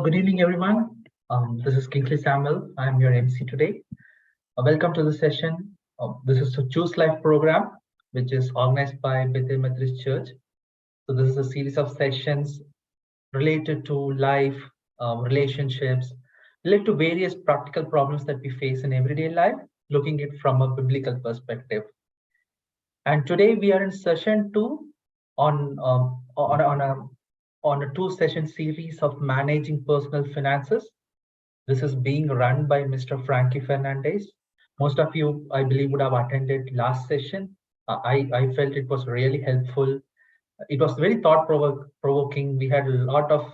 Good evening, everyone. This is Kingsley Samuel. I'm your MC today. Welcome to the session. This is a Choose Life program, which is organized by Bethel Methodist Church. So this is a series of sessions related to life, relationships, related to various practical problems that we face in everyday life, looking at it from a biblical perspective. And today we are in session 2 on a 2-session series of managing personal finances. This is being run by Mr. Franky Fernandes. Most of you, I believe, would have attended last session. I felt it was really helpful. It was very thought-provoking. We had a lot of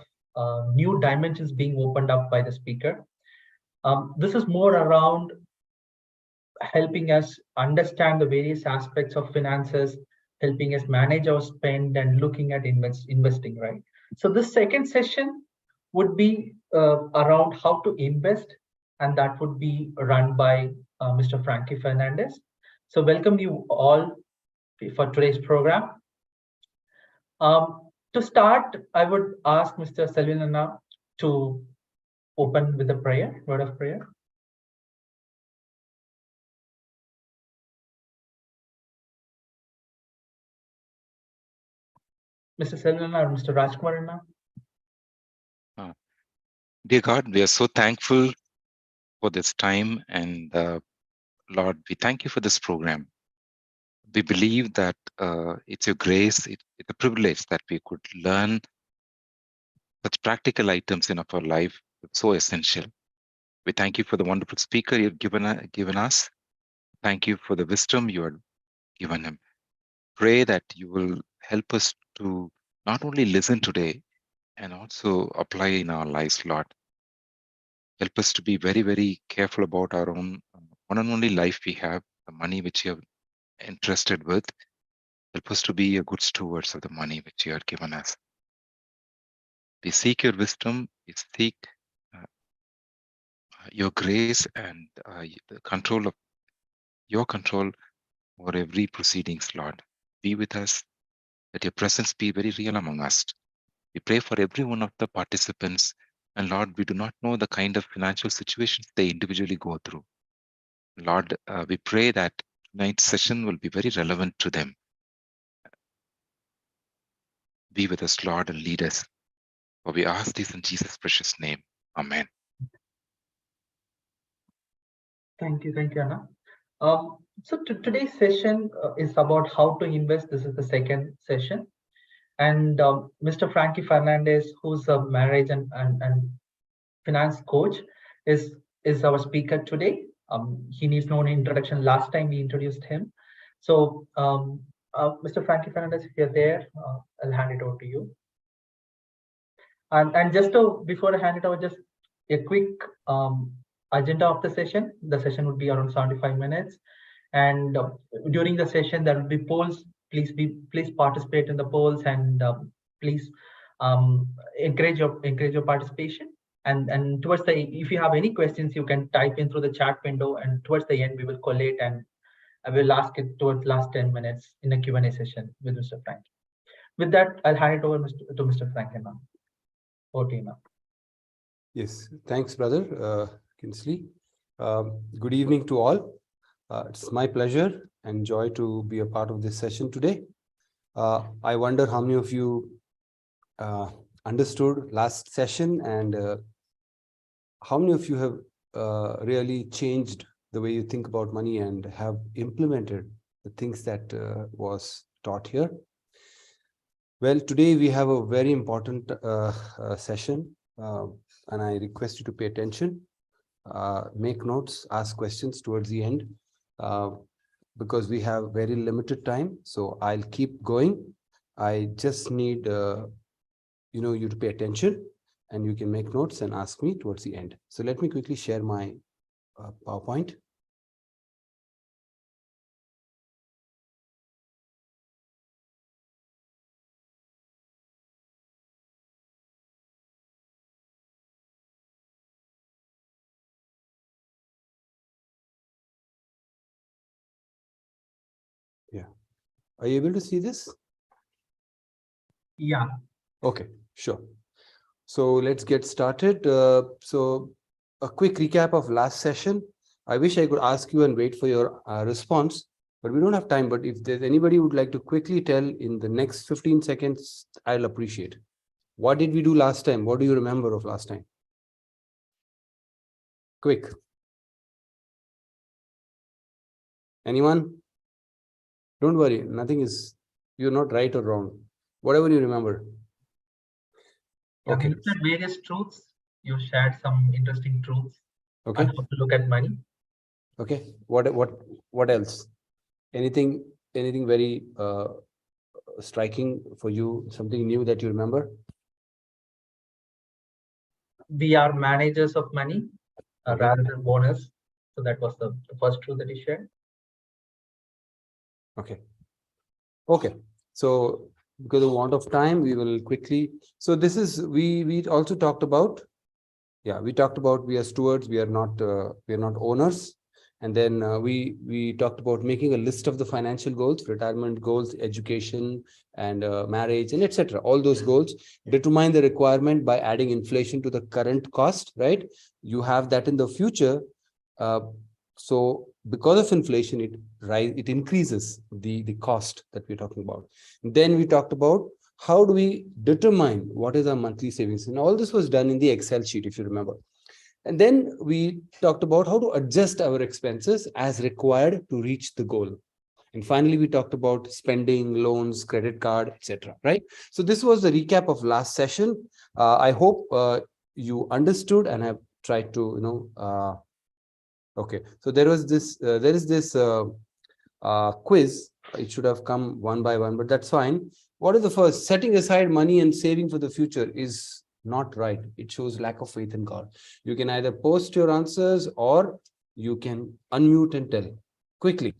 new dimensions being opened up by the speaker. This is more around helping us understand the various aspects of finances, helping us manage our spend and looking at investing, right? So this second session would be around how to invest, and that would be run by Mr. Franky Fernandes. So welcome you all for today's program. To start, I would ask Mr. Selvinana to open with a prayer, word of prayer. Mr. Selvinana or Mr. Rajkumarana? Dear God, we are so thankful for this time, and Lord, we thank you for this program. We believe that it's your grace, it's a privilege that we could learn such practical items in our life, so essential. We thank you for the wonderful speaker you've given us. Thank you for the wisdom you have given him. Pray that you will help us to not only listen today and also apply in our lives, Lord. Help us to be very, very careful about our own one and only life we have, the money which you have entrusted with. Help us to be a good stewards of the money which you have given us. We seek your wisdom, we seek your grace and the control of your control over every proceedings, Lord. Be with us, let your presence be very real among us. We pray for every one of the participants, and Lord, we do not know the kind of financial situations they individually go through. Lord, we pray that tonight's session will be very relevant to them. Be with us, Lord, and lead us. For we ask this in Jesus' precious name. Amen. Thank you, Anna. So today's session is about how to invest. This is the second session. And Mr. Franky Fernandes, who's a marriage and finance coach, is our speaker today. He needs no introduction. Last time we introduced him. So Mr. Franky Fernandes, if you're there, I'll hand it over to you. And just before I hand it over, just a quick agenda of the session. The session would be around 75 minutes. And during the session, there will be polls. Please participate in the polls, and please encourage your participation. And towards the, if you have any questions, you can type in through the chat window, and towards the end we will collate and I will ask it towards last 10 minutes in a Q&A session with Mr. Frank. With that, I'll hand it over to Mr. Frank now. Over to you now. Yes, thanks, brother Kingsley. Good evening to all. It's my pleasure and joy to be a part of this session today. I wonder how many of you understood last session, and how many of you have really changed the way you think about money and have implemented the things that was taught here. Well, today we have a very important session, and I request you to pay attention, make notes, ask questions towards the end, because we have very limited time. So I'll keep going. I just need you to pay attention, and you can make notes and ask me towards the end. So let me quickly share my PowerPoint. Yeah. Are you able to see this? Yeah. Okay, sure. So let's get started. So a quick recap of last session. I wish I could ask you and wait for your response, but we don't have time. But if there's anybody who would like to quickly tell in the next 15 seconds, I'll appreciate. What did we do last time? What do you remember of last time? Quick. Anyone? Don't worry, nothing is, you're not right or wrong. Whatever you remember. Yeah, Okay. you said various truths. You shared some interesting truths Okay. on how to look at money. Okay. What else? Anything very striking for you? Something new that you remember? We are managers of money Okay. rather than owners. So that was the first truth that he shared. Okay. Okay. So because of want of time, we will quickly. So this is we also talked about. Yeah, we talked about we are stewards. We are not owners. And then we talked about making a list of the financial goals, retirement goals, education, and marriage, and etc. All those goals. Determine the requirement by adding inflation to the current cost. Right? You have that in the future. So because of inflation, it increases the cost that we're talking about. Then we talked about how do we determine what is our monthly savings, and all this was done in the Excel sheet, if you remember. And then we talked about how to adjust our expenses as required to reach the goal. And finally, we talked about spending, loans, credit card, etc. Right? So this was the recap of last session. I hope you understood and have tried to, okay. So there is this quiz. It should have come one by one, but that's fine. What is the first? Setting aside money and saving for the future is not right. It shows lack of faith in God. You can either post your answers or you can unmute and tell quickly.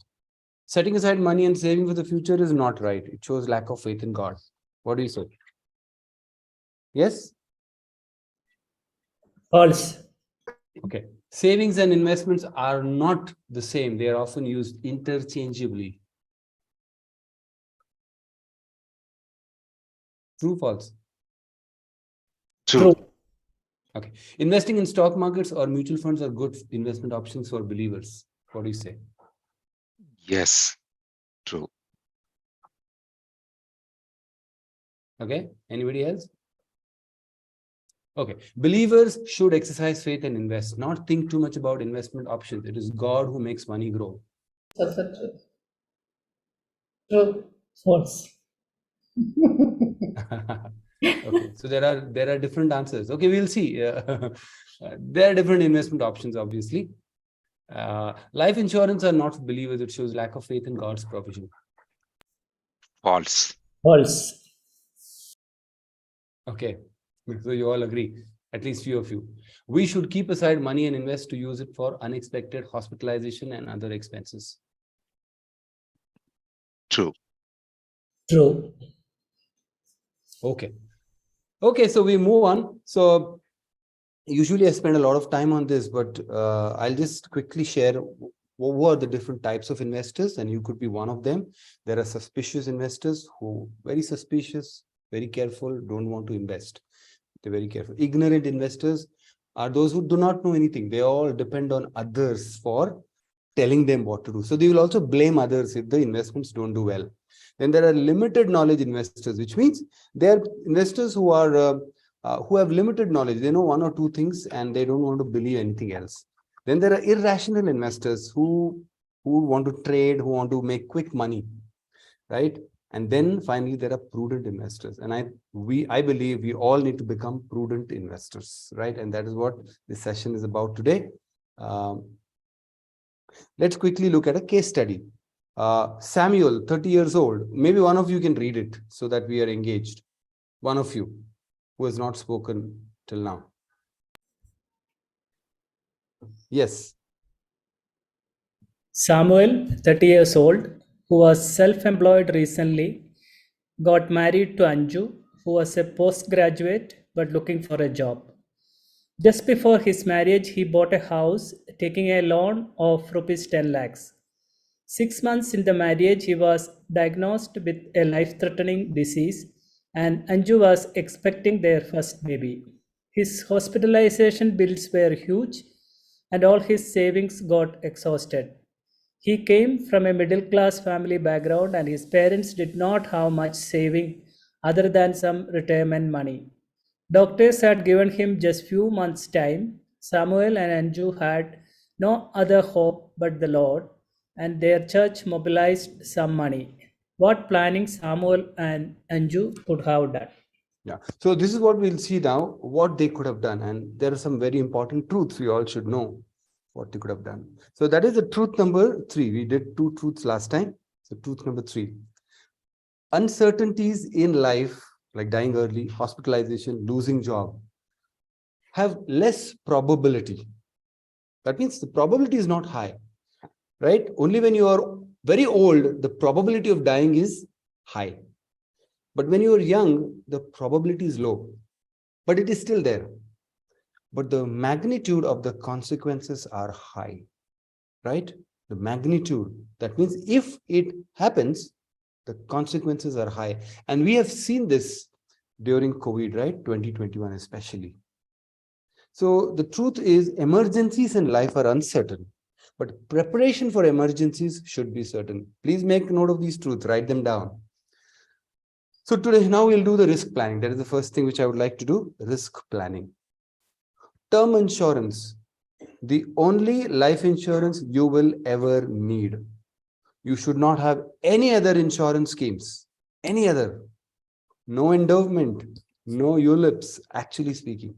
Setting aside money and saving for the future is not right. It shows lack of faith in God. What do you say? Yes? False. Okay. Savings and investments are not the same. They are often used interchangeably. True, false? True. Okay. Investing in stock markets or mutual funds are good investment options for believers. What do you say? Yes. True. Okay. Anybody else? Okay. Believers should exercise faith and invest, not think too much about investment options. It is God who makes money grow. True. False. Okay. So there are different answers. Okay, we'll see. There are different investment options, obviously. Life insurance are not for believers. It shows lack of faith in God's provision. False. False. Okay. So you all agree, at least few of you. We should keep aside money and invest to use it for unexpected hospitalization and other expenses. True. True. Okay. Okay, so we move on. So usually I spend a lot of time on this, but I'll just quickly share what are the different types of investors, and you could be one of them. There are suspicious investors who very suspicious, very careful, don't want to invest. They're very careful. Ignorant investors are those who do not know anything. They all depend on others for telling them what to do. So they will also blame others if the investments don't do well. Then there are limited knowledge investors, which means they are investors who have limited knowledge. They know one or two things and they don't want to believe anything else. Then there are irrational investors who want to trade, who want to make quick money, right? And then finally, there are prudent investors. And I believe we all need to become prudent investors, right? And that is what this session is about today. Let's quickly look at a case study. Samuel, 30 years old. Maybe one of you can read it so that we are engaged. One of you who has not spoken till now. Yes. Samuel, 30 years old, who was self-employed recently, got married to Anju, who was a postgraduate but looking for a job. Just before his marriage, he bought a house, taking a loan of rupees 10 lakhs. 6 months in the marriage, he was diagnosed with a life-threatening disease, and Anju was expecting their first baby. His hospitalization bills were huge, and all his savings got exhausted. He came from a middle class family background, and his parents did not have much saving other than some retirement money. Doctors had given him just few months' time. Samuel and Anju had no other hope but the Lord, and their church mobilized some money. What planning Samuel and Anju could have done? Yeah. So this is what we'll see now, what they could have done. And there are some very important truths we all should know what they could have done. So that is the truth number 3. We did 2 truths last time. So truth number 3. Uncertainties in life, like dying early, hospitalization, losing job, have less probability. That means the probability is not high, right? Only when you are very old, the probability of dying is high. But when you are young, the probability is low, but it is still there. But the magnitude of the consequences are high, right? The magnitude. That means if it happens, the consequences are high. And we have seen this during COVID, right? 2021 especially. So the truth is emergencies in life are uncertain, but preparation for emergencies should be certain. Please make note of these truths, write them down. So today, now we'll do the risk planning. That is the first thing which I would like to do, risk planning. Term insurance, the only life insurance you will ever need. You should not have any other insurance schemes, any other. No endowment, no ULIPs, actually speaking.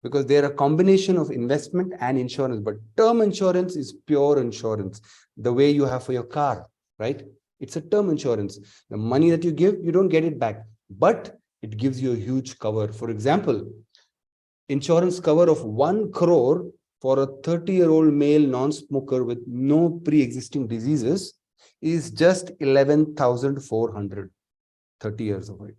Because they are a combination of investment and insurance. But term insurance is pure insurance, the way you have for your car, right? It's a term insurance. The money that you give, you don't get it back, but it gives you a huge cover. For example, insurance cover of 1 crore for a 30-year-old male non-smoker with no pre-existing diseases is just 11,400, 30 years of age.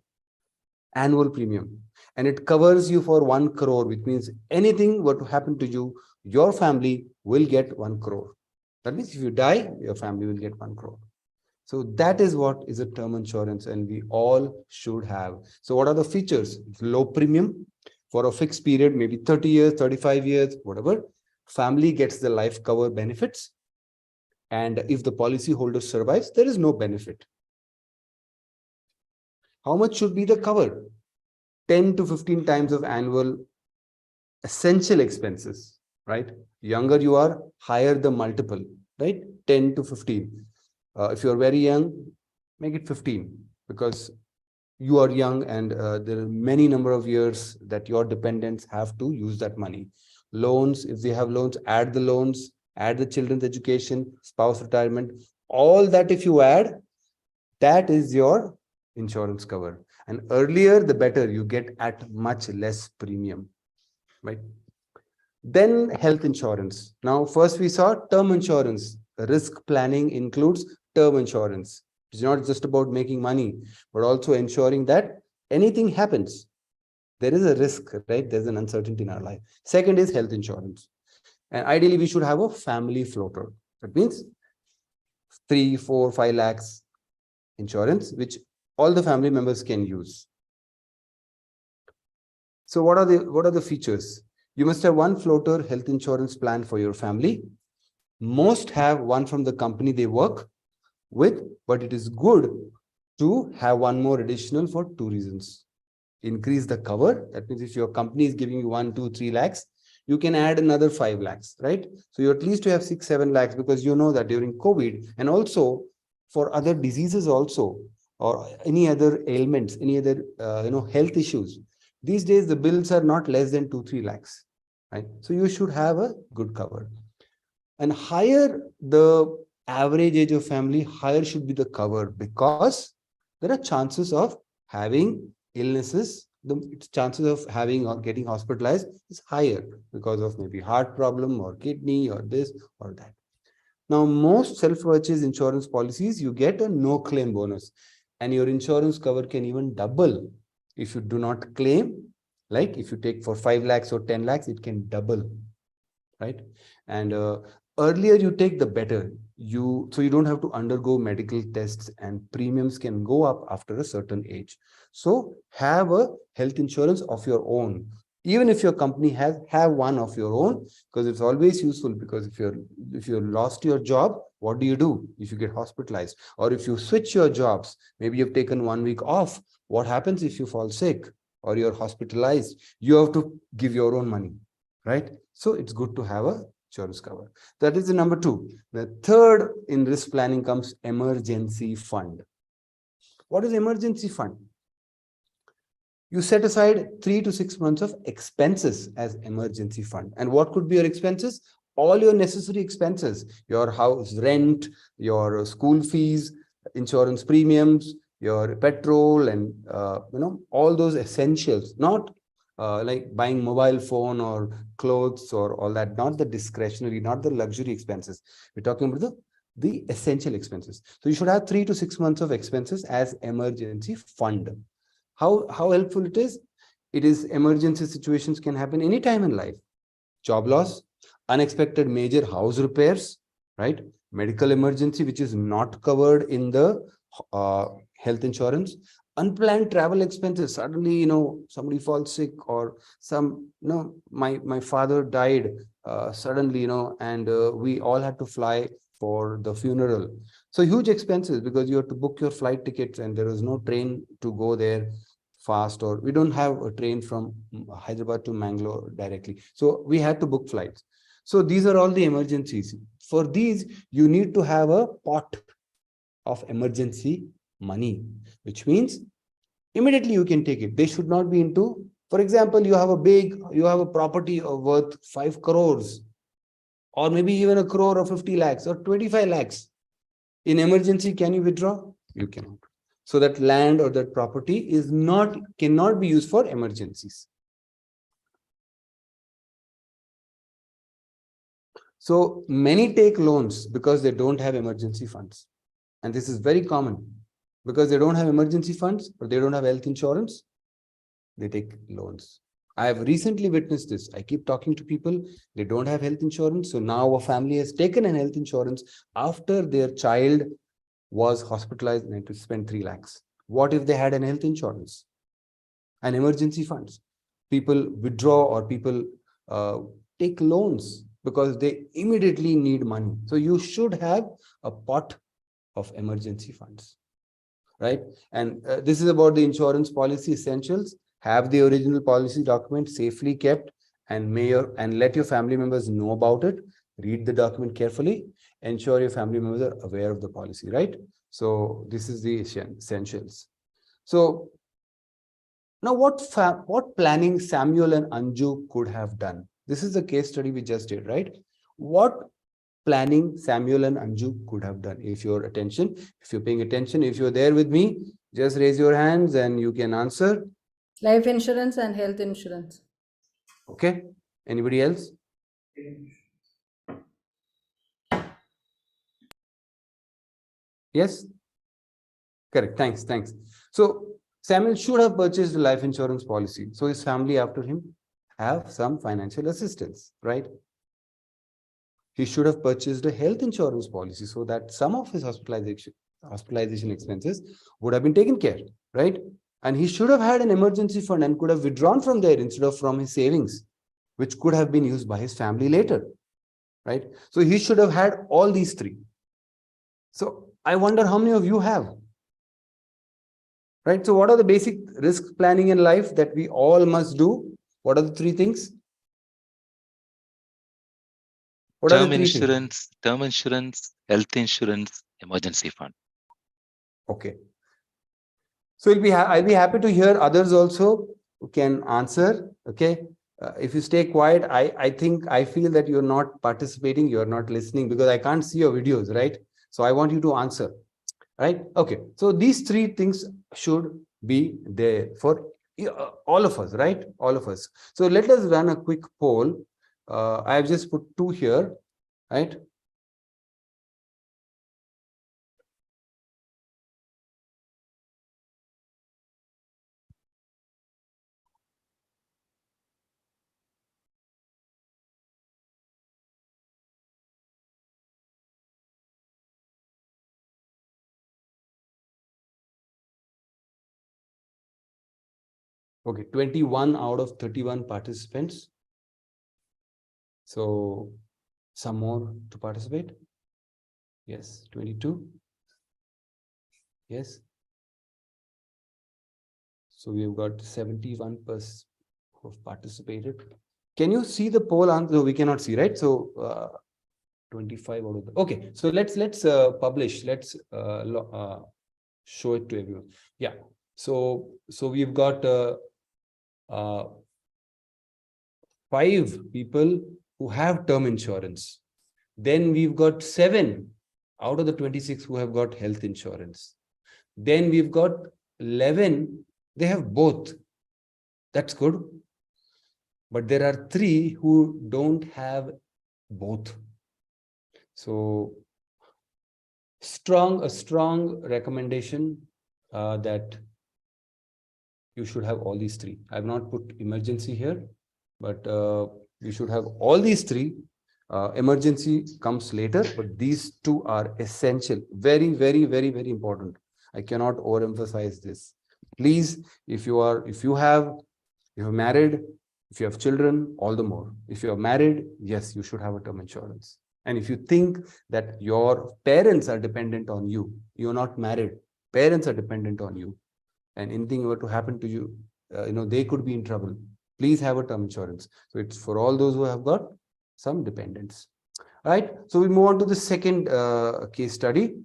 Annual premium. And it covers you for 1 crore, which means anything were to happen to you, your family will get 1 crore. That means if you die, your family will get 1 crore. So that is what is a term insurance, and we all should have. So what are the features? Low premium for a fixed period, maybe 30 years, 35 years, whatever. Family gets the life cover benefits. And if the policy holder survives, there is no benefit. How much should be the cover? 10 to 15 times of annual essential expenses, right? Younger you are, higher the multiple, right? 10 to 15. If you're very young, make it 15, because you are young and there are many number of years that your dependents have to use that money. Loans, if they have loans, add the loans, add the children's education, spouse retirement, all that if you add, that is your insurance cover. And earlier, the better, you get at much less premium, right? Then health insurance. Now, first we saw term insurance. Risk planning includes term insurance. It's not just about making money, but also ensuring that anything happens. There is a risk, right? There's an uncertainty in our life. Second is health insurance. And ideally, we should have a family floater. That means 3, 4, 5 lakhs insurance, which all the family members can use. So what are the features? You must have one floater health insurance plan for your family. Most have one from the company they work with, but it is good to have one more additional for 2 reasons. Increase the cover. That means if your company is giving you 1, 2, 3 lakhs, you can add another 5 lakhs, right? So you at least have 6, 7 lakhs, because you know that during COVID and also for other diseases also, or any other ailments, any other health issues. These days, the bills are not less than 2, 3 lakhs, right? So you should have a good cover. And higher the average age of family, higher should be the cover, because there are chances of having illnesses. The chances of having or getting hospitalized is higher because of maybe heart problem or kidney or this or that. Now, most self-purchase insurance policies, you get a no claim bonus, and your insurance cover can even double if you do not claim. Like if you take for 5 lakhs or 10 lakhs, it can double, right? And earlier you take, the better. So you don't have to undergo medical tests, and premiums can go up after a certain age. So have a health insurance of your own. Even if your company have one of your own, because it's always useful. Because if you're lost your job, what do? If you get hospitalized, or if you switch your jobs, maybe you've taken 1 week off, what happens if you fall sick or you're hospitalized? You have to give your own money, right? So it's good to have a insurance cover. That is the number two. The third in risk planning comes emergency fund. What is emergency fund? You set aside 3 to 6 months of expenses as emergency fund. And what could be your expenses? All your necessary expenses, your house rent, your school fees, insurance premiums, your petrol, and all those essentials. Not like buying mobile phone or clothes or all that. Not the discretionary, not the luxury expenses. We're talking about the essential expenses. So you should have 3 to 6 months of expenses as emergency fund. How helpful it is? It is emergency situations can happen anytime in life. Job loss, unexpected major house repairs, right? Medical emergency, which is not covered in the health insurance. Unplanned travel expenses. Suddenly, somebody falls sick, or my father died suddenly, and we all had to fly for the funeral. So huge expenses, because you have to book your flight tickets and there is no train to go there fast, or we don't have a train from Hyderabad to Bangalore directly. So we had to book flights. So these are all the emergencies. For these, you need to have a pot of emergency money, which means immediately you can take it. They should not be into, for example, you have a property of worth 5 crores, or maybe even a crore or 50 lakhs or 25 lakhs. In emergency, can you withdraw? You cannot. So that land or that property cannot be used for emergencies. So many take loans because they don't have emergency funds. And this is very common. Because they don't have emergency funds or they don't have health insurance, they take loans. I have recently witnessed this. I keep talking to people, they don't have health insurance. So now a family has taken an health insurance after their child was hospitalized and had to spend 3 lakhs. What if they had an health insurance and emergency funds? People withdraw, or people take loans because they immediately need money. So you should have a pot of emergency funds, right? And this is about the insurance policy essentials. Have the original policy document safely kept, and let your family members know about it. Read the document carefully. Ensure your family members are aware of the policy, right? So this is the essentials. So now what planning Samuel and Anju could have done? This is the case study we just did, right? What planning Samuel and Anju could have done? If you're paying attention, if you're there with me, just raise your hands and you can answer. Life insurance and health insurance. Okay. Anybody else? Yes? Correct. Thanks. So Samuel should have purchased a life insurance policy, so his family after him have some financial assistance, right? He should have purchased a health insurance policy so that some of his hospitalization expenses would have been taken care, right? And he should have had an emergency fund and could have withdrawn from there instead of from his savings, which could have been used by his family later, right? So he should have had all these three. So I wonder how many of you have, right? So what are the basic risk planning in life that we all must do? What are the three things? What are the three things? Term insurance, health insurance, emergency fund. Okay. So I'll be happy to hear others also who can answer. Okay. If you stay quiet, I feel that you're not participating, you're not listening, because I can't see your videos, right? So I want you to answer, right? Okay. So these three things should be there for all of us, right? All of us. So let us run a quick poll. I have just put 2 here, right? Okay, 21 out of 31 participants. So some more to participate. Yes, 22. Yes. So we've got 71% who've participated. Can you see the poll answer? No, we cannot see, right? So 25 out of the, okay. So let's publish. Let's show it to everyone. Yeah. So we've got 5 people who have term insurance. Then we've got 7 out of the 26 who have got health insurance. Then we've got 11, they have both. That's good. But there are 3 who don't have both. So a strong recommendation that you should have all these 3. I've not put emergency here, but you should have all these 3. Emergency comes later, but these 2 are essential. Very, very, very, very important. I cannot overemphasize this. Please, if you have married, if you have children, all the more. If you are married, yes, you should have a term insurance. And if you think that your parents are dependent on you, you're not married, parents are dependent on you, and anything were to happen to you, they could be in trouble. Please have a term insurance. So it's for all those who have got some dependents. All right. So we move on to the second case study,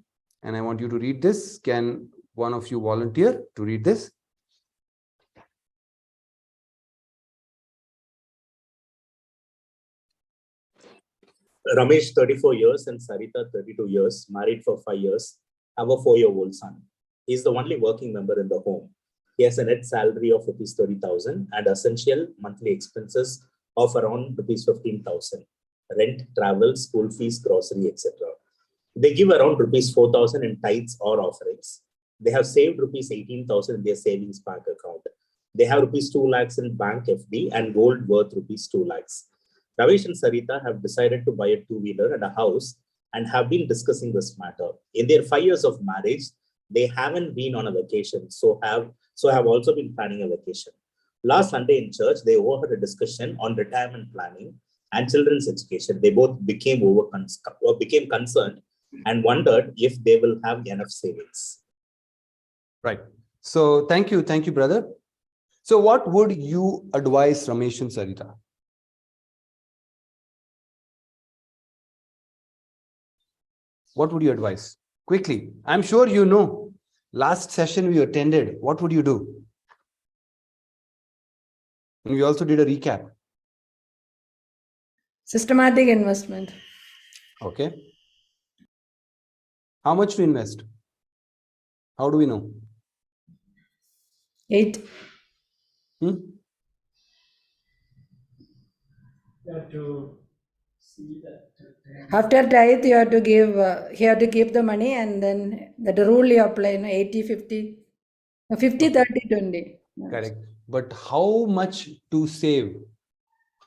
and I want you to read this. Can one of you volunteer to read this? Ramesh, 34 years, and Sarita, 32 years, married for 5 years, have a 4-year-old son. He is the only working member in the home. He has a net salary of rupees 30,000 and essential monthly expenses of around rupees 15,000. Rent, travel, school fees, grocery, etc. They give around rupees 4,000 in tithes or offerings. They have saved rupees 18,000 in their savings bank account. They have rupees 2 lakhs in bank FD and gold worth rupees 2 lakhs. Ramesh and Sarita have decided to buy a 2-wheeler and a house and have been discussing this matter. In their 5 years of marriage, they haven't been on a vacation, so have also been planning a vacation. Last Sunday in church, they overheard a discussion on retirement planning and children's education. They both became concerned and wondered if they will have enough savings. Right. So thank you, brother. So what would you advise Ramesh and Sarita? What would you advise? Quickly. I'm sure you know. Last session we attended. What would you do? And we also did a recap. Systematic investment. Okay. How much to invest? How do we know? 8. You have to see that. After tithe, you have to give the money, and then the rule you apply, 80, 50, 50, Okay. 30, 20. Correct. But how much to save?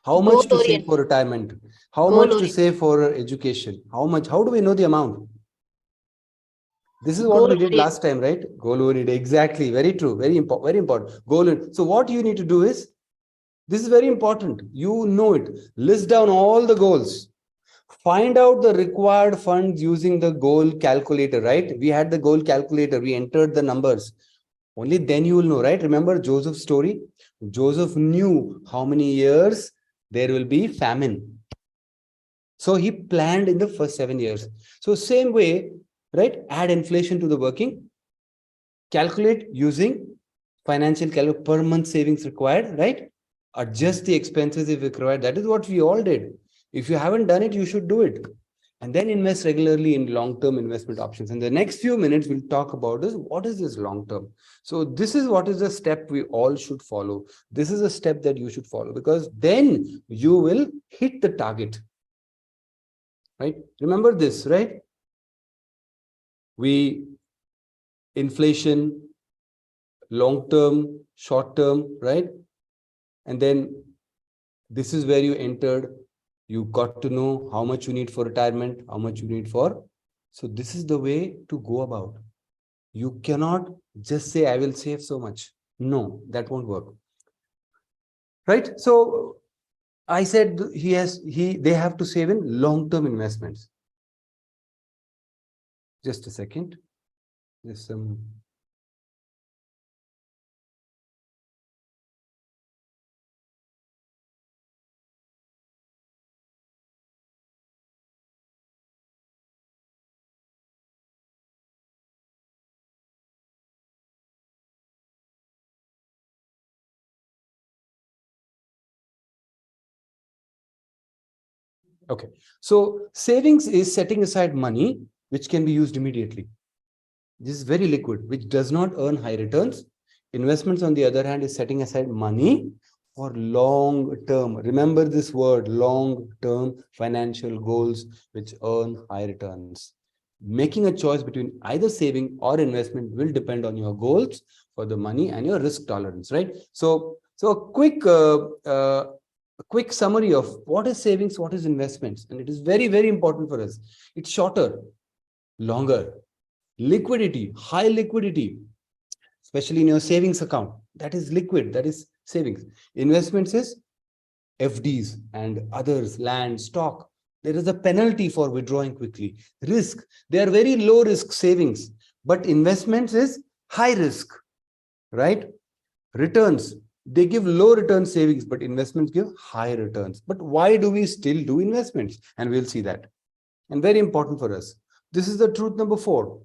How much to save for retirement? How much to save for education? How much? How do we know the amount? This is what we did last time, right? Goal oriented. Exactly. Very true. Very important. Goal oriented. So what you need to do is, this is very important. You know it. List down all the goals. Find out the required funds using the goal calculator, right? We had the goal calculator. We entered the numbers. Only then you will know, right? Remember Joseph's story? Joseph knew how many years there will be famine. So he planned in the first 7 years. So same way, right? Add inflation to the working. Calculate using financial calculator per month savings required, right? Adjust the expenses if required. That is what we all did. If you haven't done it, you should do it. And then invest regularly in long-term investment options. In the next few minutes, we'll talk about this. What is this long-term? So this is what is the step we all should follow. This is a step that you should follow, because then you will hit the target. Right? Remember this, right? Inflation, long-term, short-term, right? And then this is where you entered. You got to know how much you need for retirement, how much you need for. So this is the way to go about. You cannot just say, I will save so much. No, that won't work. right? So I said they have to save in long-term investments. Just a second. There's some. Okay, so savings is setting aside money which can be used immediately. This is very liquid, which does not earn high returns. Investments, on the other hand, is setting aside money for long term. Remember this word, long term financial goals which earn high returns. Making a choice between either saving or investment will depend on your goals for the money and your risk tolerance, right? So a quick summary of what is savings, what is investments, and it is very, very important for us. It's shorter, longer, liquidity, high liquidity, especially in your savings account. That is liquid, that is savings. Investments is FDs and others, land, stock. There is a penalty for withdrawing quickly. Risk, they are very low risk savings, but investments is high risk, right? Returns, they give low return savings, but investments give high returns. But why do we still do investments? And we'll see that. And very important for us. This is the truth number 4.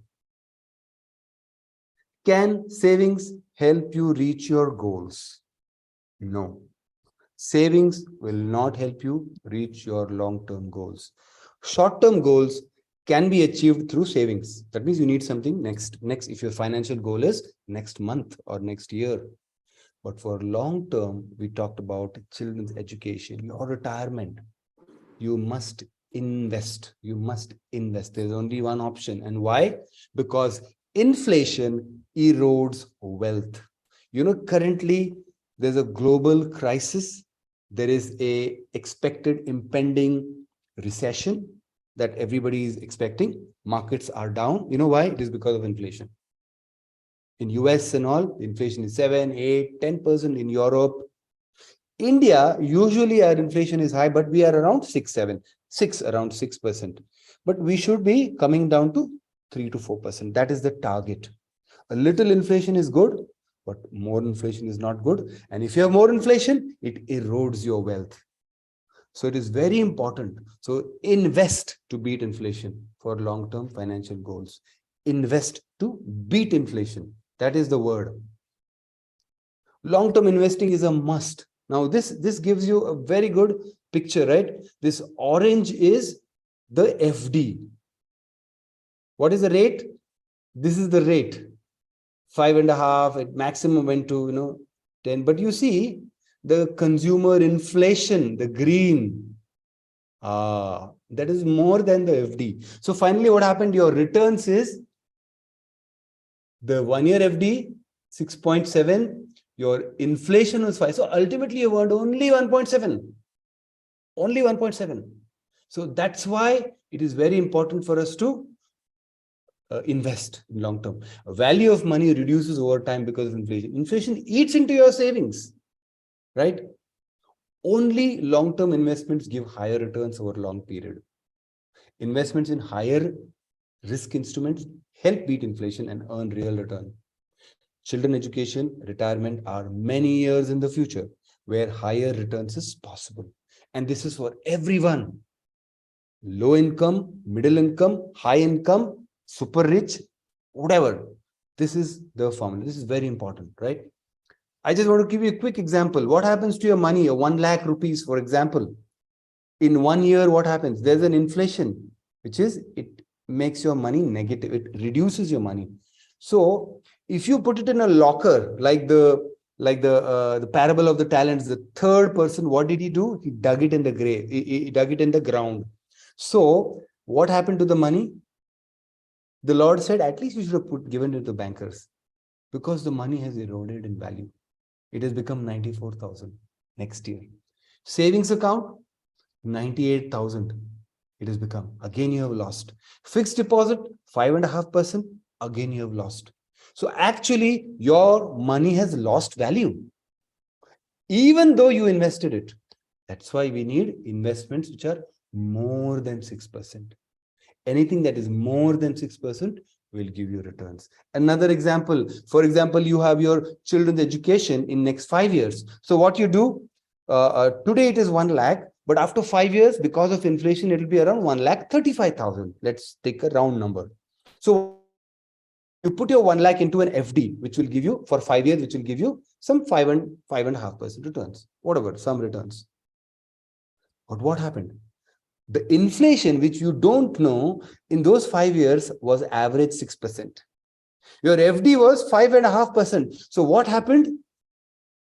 Can savings help you reach your goals? No. Savings will not help you reach your long-term goals. Short-term goals can be achieved through savings. That means you need something next. If your financial goal is next month or next year. But for long term, we talked about children's education, your retirement. You must invest. You must invest. There's only one option. And why? Because inflation erodes wealth. You know, currently there's a global crisis. There is a expected impending recession that everybody is expecting. Markets are down. You know why? It is because of inflation. In US and all, inflation is 7, 8, 10% in Europe. India, usually our inflation is high, but we are around 6%. But we should be coming down to 3 to 4%. That is the target. A little inflation is good, but more inflation is not good. And if you have more inflation, it erodes your wealth. So it is very important. So invest to beat inflation for long-term financial goals. Invest to beat inflation. That is the word. Long-term investing is a must. Now, this gives you a very good picture, right? This orange is the FD. What is the rate? This is the rate. 5.5, at maximum went to 10. But you see the consumer inflation, the green. That is more than the FD. So finally, what happened? Your returns is the 1-year FD 6.7. Your inflation was 5. So ultimately, you earned only 1.7. Only 1.7. So that's why it is very important for us to invest in long term. Value of money reduces over time because of inflation. Inflation eats into your savings, right? Only long-term investments give higher returns over a long period. Investments in higher risk instruments help beat inflation and earn real return. Children education, retirement are many years in the future where higher returns is possible. And this is for everyone. Low income, middle income, high income, super rich, whatever. This is the formula. This is very important, right? I just want to give you a quick example. What happens to your money? 1 lakh rupees, for example. In 1 year, what happens? There's an inflation, which is it makes your money negative. It reduces your money. So if you put it in a locker, like the parable of the talents, the third person, what did he do? He dug it in the grave. He dug it in the ground. So what happened to the money? The Lord said, at least you should have given it to bankers, because the money has eroded in value. It has become 94,000 next year. Savings account, 98,000. It has become. Again, you have lost. Fixed deposit, 5.5%. Again, you have lost. So actually, your money has lost value. even though you invested it. That's why we need investments which are more than 6%. Anything that is more than 6% will give you returns. Another example, for example, you have your children's education in next 5 years. So what you do, today it is 1 lakh, but after 5 years, because of inflation, it will be around 1,35,000. Let's take a round number. So you put your 1 lakh into an FD, which will give you for 5 years, which will give you some 5.5% returns, whatever, some returns. But what happened? The inflation, which you don't know, in those 5 years was average 6%. Your FD was 5.5%. So what happened?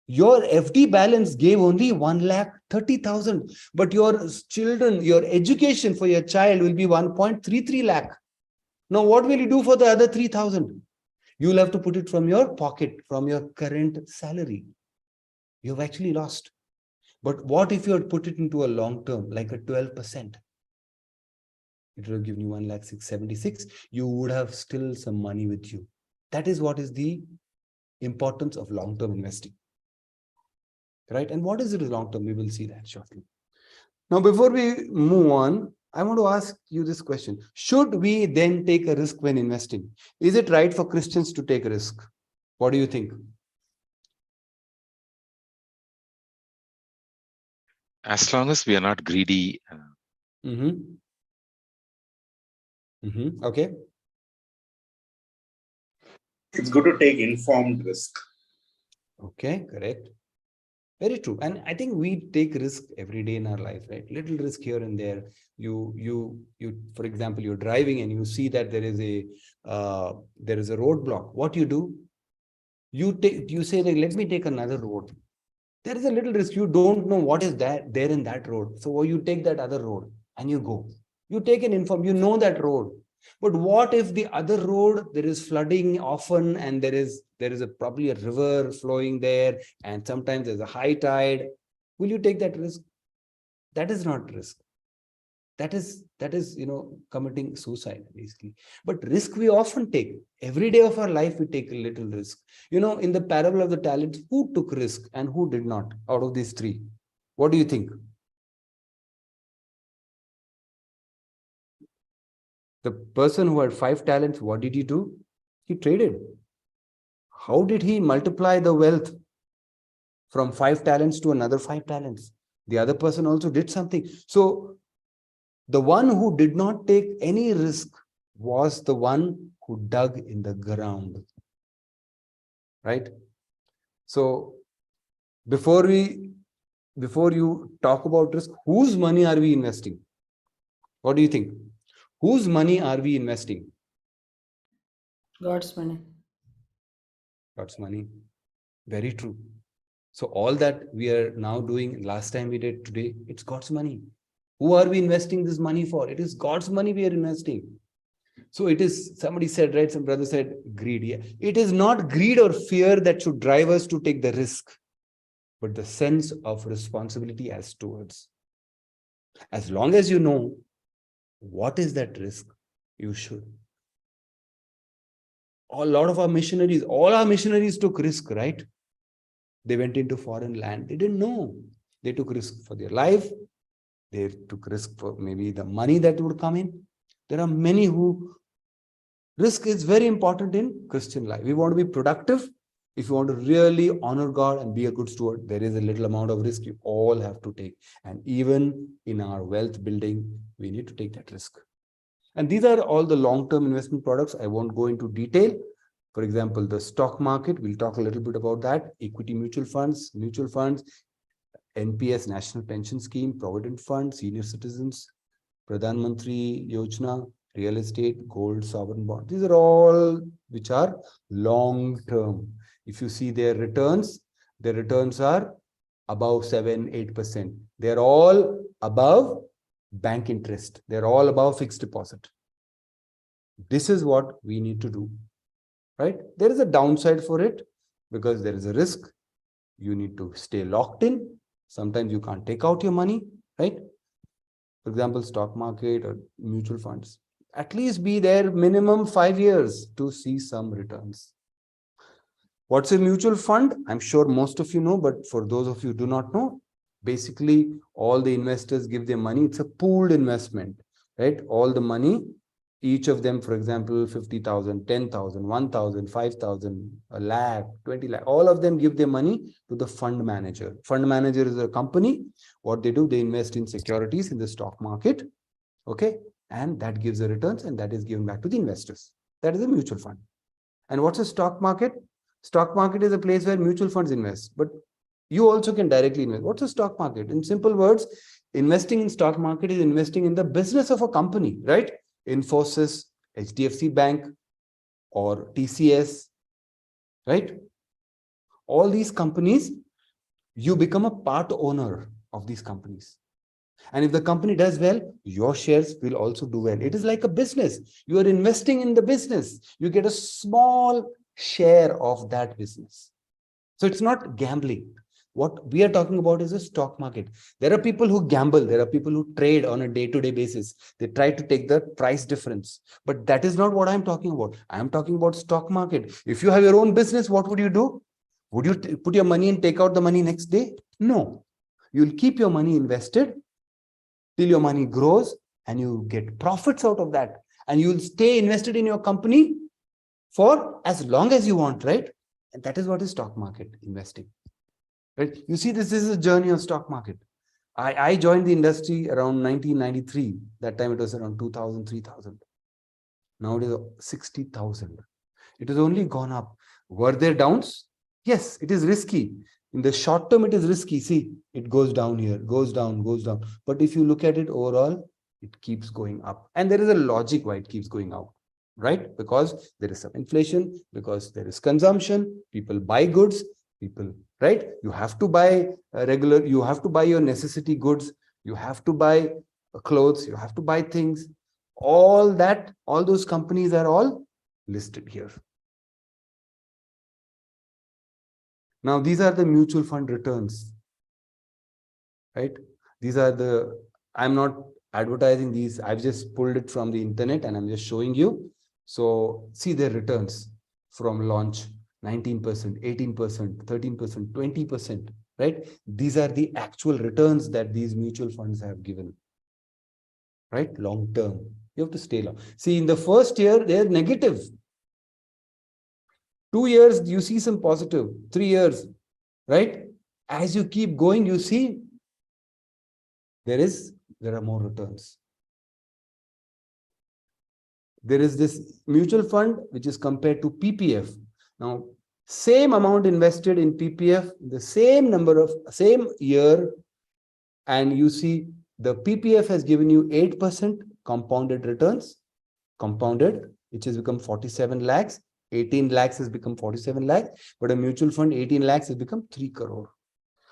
Your FD balance gave only 1,30,000, but your children, your education for your child will be 1.33 lakh. Now, what will you do for the other 3,000? You will have to put it from your pocket, from your current salary. You've actually lost. But what if you had put it into a long term, like a 12%? It would have given you 1,676,000. You would have still some money with you. That is what is the importance of long-term investing. Right? And what is it long-term? We will see that shortly. Now, before we move on, I want to ask you this question. Should we then take a risk when investing? Is it right for Christians to take a risk? What do you think? As long as we are not greedy. Okay. It's good to take informed risk. Okay, correct. Very true. And I think we take risk every day in our life, right? Little risk here and there. You, for example, you're driving and you see that there is a roadblock. What you do? You say that, let me take another road. There is a little risk. You don't know what is there in that road. So you take that other road and you go. You take an inform, you know that road. But what if the other road, there is flooding often, and there is probably a river flowing there, and sometimes there's a high tide? Will you take that risk? That is not risk. That is committing suicide, basically. But risk we often take. Every day of our life, we take a little risk. In the parable of the talents, who took risk and who did not out of these three? What do you think? The person who had 5 talents, what did he do? He traded. How did he multiply the wealth from 5 talents to another 5 talents? The other person also did something. So the one who did not take any risk was the one who dug in the ground. Right? So before you talk about risk, whose money are we investing? What do you think? Whose money are we investing? God's money. God's money. Very true. So all that we are now doing, last time we did, today, it's God's money. Who are we investing this money for? It is God's money we are investing. So it is, somebody said, right? Some brother said, greed. Yeah. It is not greed or fear that should drive us to take the risk, but the sense of responsibility as stewards. As long as you know what is that risk, you should. A lot of our missionaries, all our missionaries took risk, right? They went into foreign land. They didn't know. They took risk for their life. They took risk for maybe the money that would come in. There are many who, risk is very important in Christian life. We want to be productive. If you want to really honor God and be a good steward, there is a little amount of risk you all have to take. And even in our wealth building, we need to take that risk. And these are all the long-term investment products. I won't go into detail. For example, the stock market, we'll talk a little bit about that. Equity mutual funds, NPS, National Pension Scheme, Provident Fund, Senior Citizens, Pradhan Mantri Yojana, real estate, gold, sovereign bond. These are all which are long-term. If you see their returns are above 7-8%. They're all above bank interest. They're all above fixed deposit. This is what we need to do, right? There is a downside for it because there is a risk. You need to stay locked in. Sometimes you can't take out your money, right? For example, stock market or mutual funds. At least be there minimum 5 years to see some returns. What's a mutual fund? I'm sure most of you know, but for those of you who do not know, basically all the investors give their money. It's a pooled investment, right? All the money, each of them, for example, 50,000, 10,000, 1,000, 5,000, a lakh, 20 lakh, all of them give their money to the fund manager. Fund manager is a company. What they do, they invest in securities in the stock market, okay? And that gives the returns and that is given back to the investors. That is a mutual fund. And what's a stock market? Stock market is a place where mutual funds invest, but you also can directly invest. What's a stock market? In simple words, investing in stock market is investing in the business of a company, right? Infosys, HDFC Bank, or TCS, right? All these companies, you become a part owner of these companies. And if the company does well, your shares will also do well. It is like a business. You are investing in the business. You get a small share of that business. So it's not gambling. What we are talking about is a stock market. There are people who gamble. There are people who trade on a day-to-day basis. They try to take the price difference. But that is not what I'm talking about. I'm talking about stock market. If you have your own business, what would you do? Would you put your money and take out the money next day? No. You'll keep your money invested till your money grows and you get profits out of that. And you'll stay invested in your company for as long as you want, right? And that is what is stock market investing, right? You see, this is a journey of stock market. I joined the industry around 1993. That time it was around 2000, 3000. Now it is 60,000. It has only gone up. Were there downs? Yes, it is risky. In the short term, it is risky. See, it goes down here, goes down, goes down. But if you look at it overall, it keeps going up. And there is a logic why it keeps going up, right? Because there is some inflation, because there is consumption, people buy goods, people, right? You have to buy you have to buy your necessity goods, you have to buy clothes, you have to buy things. All that, all those companies are all listed here. Now, these are the mutual fund returns, right? These are the, I'm not advertising these. I've just pulled it from the internet and I'm just showing you. So see their returns from launch, 19%, 18%, 13%, 20%, right? These are the actual returns that these mutual funds have given, right? Long term. You have to stay long. See, in the first year, they're negative. 2 years, you see some positive. 3 years, right? As you keep going, you see there are more returns. There is this mutual fund which is compared to PPF. Now, same amount invested in PPF, the same number of same year, and you see the PPF has given you 8% compounded returns, compounded, which has become 47 lakhs. 18 lakhs has become 47 lakhs, but a mutual fund 18 lakhs has become 3 crore.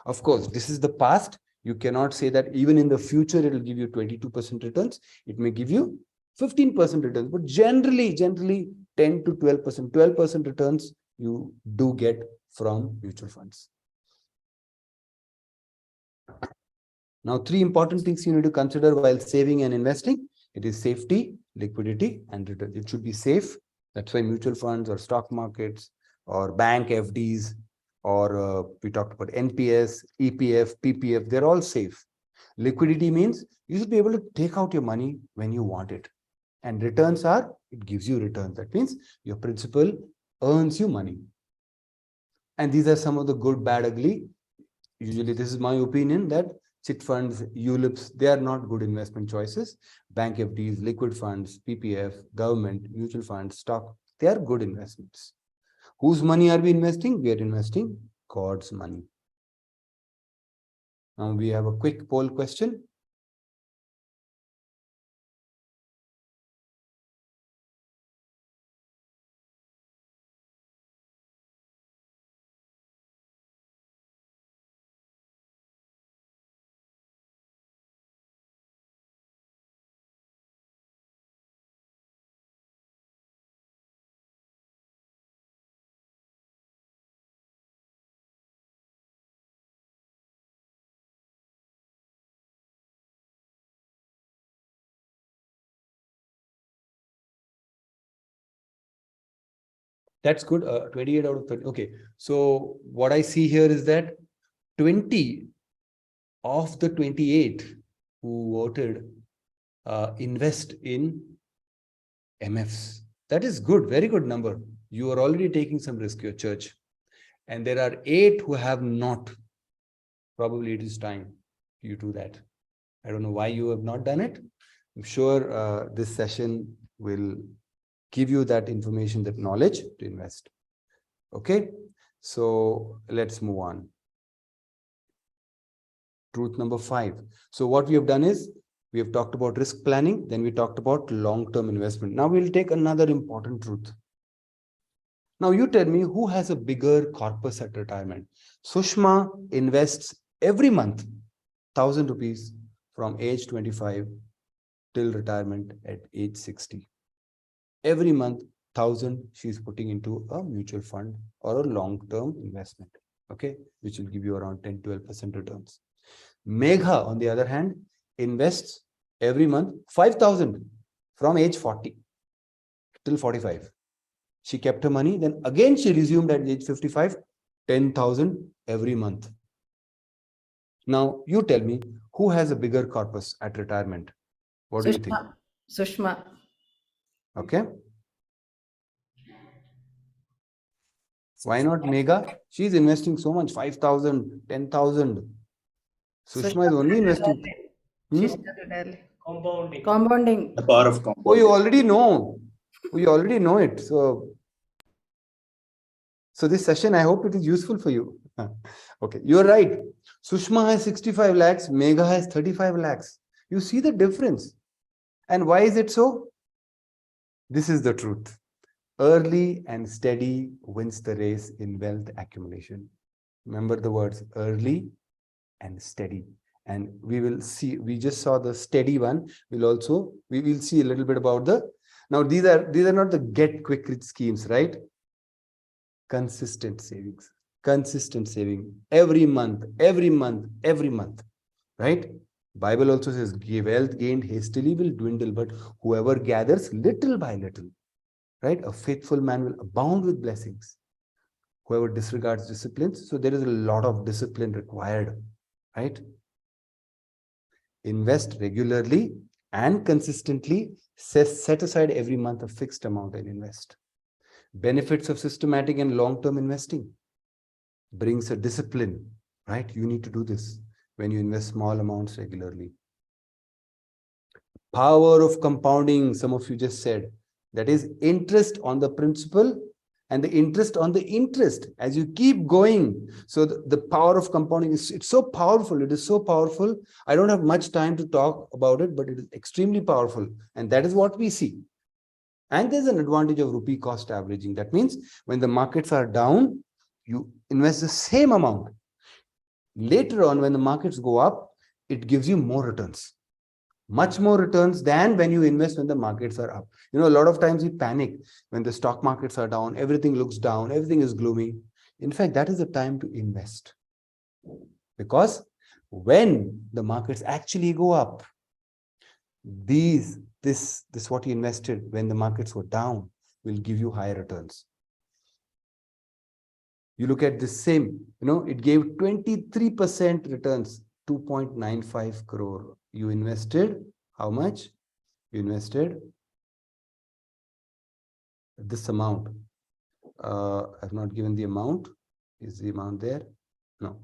Of course, this is the past. You cannot say that even in the future it will give you 22% returns. It may give you 15% returns, but generally 10 to 12%, 12% returns you do get from mutual funds. Now, 3 important things you need to consider while saving and investing. It is safety, liquidity, and return. It should be safe. That's why mutual funds or stock markets or bank FDs or we talked about NPS, EPF, PPF, they're all safe. Liquidity means you should be able to take out your money when you want it. And returns are, it gives you returns. That means your principal earns you money. And these are some of the good, bad, ugly. Usually this is my opinion that chit funds, ULIPs, they are not good investment choices. Bank FDs, liquid funds, PPF, government, mutual funds, stock, they are good investments. Whose money are we investing? We are investing God's money. Now we have a quick poll question. That's good. 28 out of 30. Okay. So what I see here is that 20 of the 28 who voted invest in MFs. That is good. Very good number. You are already taking some risk, your church. And there are 8 who have not. Probably it is time you do that. I don't know why you have not done it. I'm sure this session will give you that information, that knowledge to invest. Okay, so let's move on. Truth number 5. So what we have done is we have talked about risk planning, then we talked about long-term investment. Now we'll take another important truth. Now you tell me, who has a bigger corpus at retirement? Sushma invests every month 1,000 rupees from age 25 till retirement at age 60. Every month, 1,000 she's putting into a mutual fund or a long-term investment, okay, which will give you around 10-12% returns. Megha, on the other hand, invests every month 5,000 from age 40 till 45. She kept her money, then again she resumed at age 55, 10,000 every month. Now you tell me, who has a bigger corpus at retirement? What do you think? Sushma. Okay. Why not Megha? She's investing so much, 5,000, 10,000. Sushma is only investing. She started early. Compounding. Compounding. The power of Oh, compounding. you already know. You already know it. So this session, I hope it is useful for you. Okay, you're right. Sushma has 65 lakhs, Megha has 35 lakhs. You see the difference. And why is it so? This is the truth. Early and steady wins the race in wealth accumulation. Remember the words early and steady. And we will see, we just saw the steady one. We will see a little bit about now these are not the get quick rich schemes, right? Consistent savings, consistent saving every month, right? Bible also says, wealth gained hastily will dwindle, but whoever gathers little by little, right? A faithful man will abound with blessings. Whoever disregards disciplines, so there is a lot of discipline required, right? Invest regularly and consistently, set aside every month a fixed amount and invest. Benefits of systematic and long-term investing brings a discipline, right? You need to do this when you invest small amounts regularly. Power of compounding, some of you just said, that is interest on the principal and the interest on the interest as you keep going. So the power of compounding it's so powerful. It is so powerful. I don't have much time to talk about it, but it is extremely powerful. And that is what we see. And there's an advantage of rupee cost averaging. That means when the markets are down, you invest the same amount. Later on, when the markets go up, it gives you more returns. Much more returns than when you invest when the markets are up. You know, a lot of times we panic when the stock markets are down, everything looks down, everything is gloomy. In fact, that is the time to invest. Because when the markets actually go up, this what you invested when the markets were down will give you higher returns. You look at the same, it gave 23% returns, 2.95 crore. You invested how much? You invested this amount. I've not given the amount. Is the amount there? No.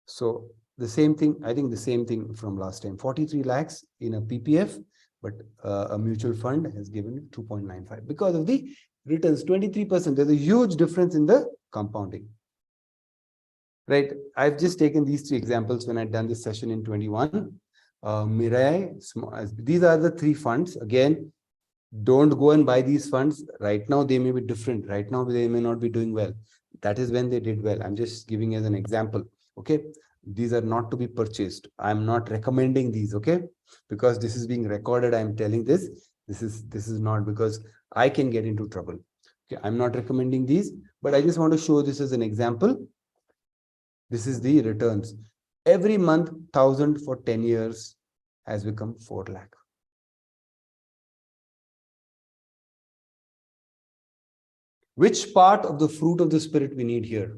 So the same thing, I think the same thing from last time, 43 lakhs in a PPF, but a mutual fund has given 2.95 because of the returns, 23%. There's a huge difference in the compounding. Right. I've just taken these 3 examples when I'd done this session in 21. Mirai, these are the 3 funds. Again, don't go and buy these funds. Right now, they may be different. Right now, they may not be doing well. That is when they did well. I'm just giving as an example. Okay. These are not to be purchased. I'm not recommending these. Okay. Because this is being recorded. I'm telling this. This is not because I can get into trouble. Okay. I'm not recommending these, but I just want to show this as an example. This is the returns. Every month, 1,000 for 10 years has become 4 lakh. Which part of the fruit of the Spirit we need here?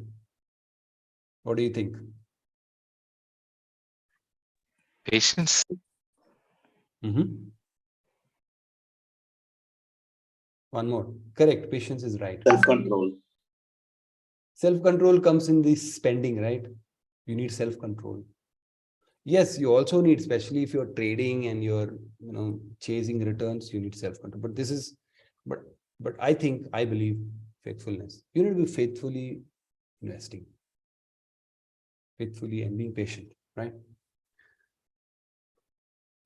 What do you think? Patience. One more. Correct. Patience is right. Self-control. Self-control comes in this spending, right? You need self-control. Yes, you also need, especially if you're trading and you're, chasing returns, you need self-control. But this is, but I believe faithfulness. You need to be faithfully investing, faithfully and being patient, right?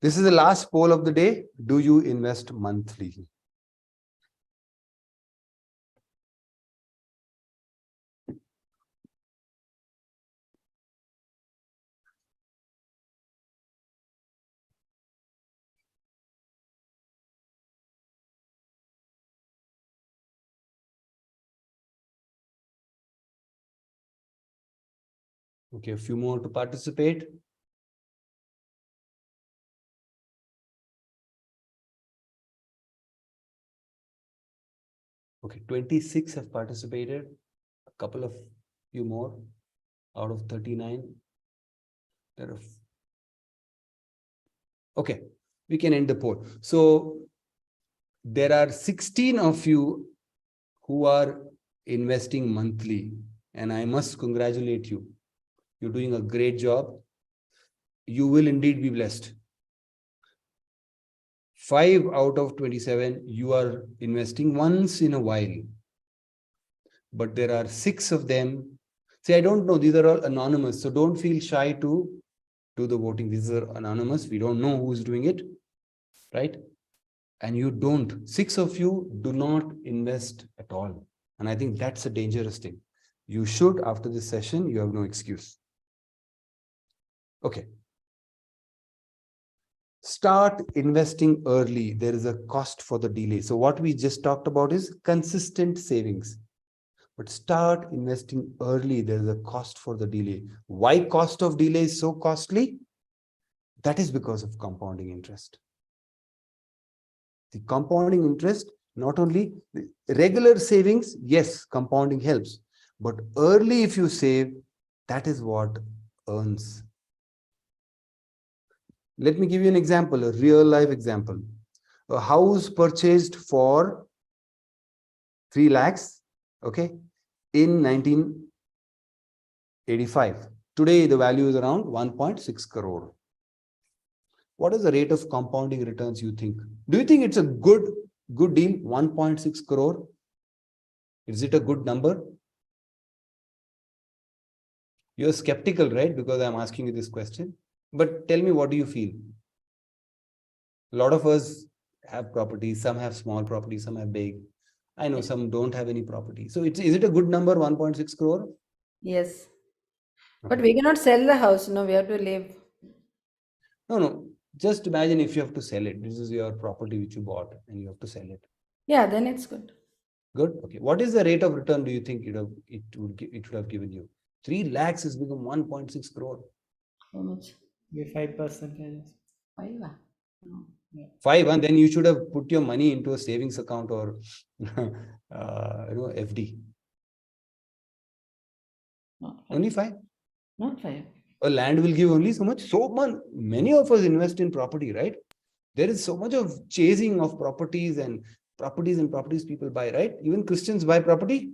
This is the last poll of the day. Do you invest monthly? Okay, a few more to participate. Okay, 26 have participated. A couple of few more out of 39. Okay, we can end the poll. So there are 16 of you who are investing monthly, and I must congratulate you. You're doing a great job. You will indeed be blessed. 5 out of 27, you are investing once in a while. But there are 6 of them. See, I don't know. These are all anonymous. So don't feel shy to do the voting. These are anonymous. We don't know who's doing it, right? And you don't. 6 of you do not invest at all. And I think that's a dangerous thing. You should, after this session, you have no excuse. Okay. Start investing early. There is a cost for the delay. So what we just talked about is consistent savings. But start investing early. There is a cost for the delay. Why cost of delay is so costly? That is because of compounding interest. The compounding interest, not only regular savings, yes, compounding helps. But early if you save, that is what earns. Let me give you an example, a real life example. A house purchased for 3 lakhs, okay, in 1985. Today, the value is around 1.6 crore. What is the rate of compounding returns you think? Do you think it's a good deal? 1.6 crore. Is it a good number? You're skeptical, right? Because I'm asking you this question. But tell me, what do you feel? A lot of us have properties. Some have small properties, some have big. I know some don't have any property. So is it a good number, 1.6 crore? Yes. Okay. But we cannot sell the house, no, we have to live. No. Just imagine if you have to sell it. This is your property which you bought and you have to sell it. Yeah, then it's good. Good. Okay. What is the rate of return do you think it would have given you? 3 lakhs has become 1.6 crore. How much? 5%. 5. No. 5, and then you should have put your money into a savings account or FD. Not 5. Only 5. Not 5. A land will give only so much. So many of us invest in property, right? There is so much of chasing of properties and properties people buy, right? Even Christians buy property,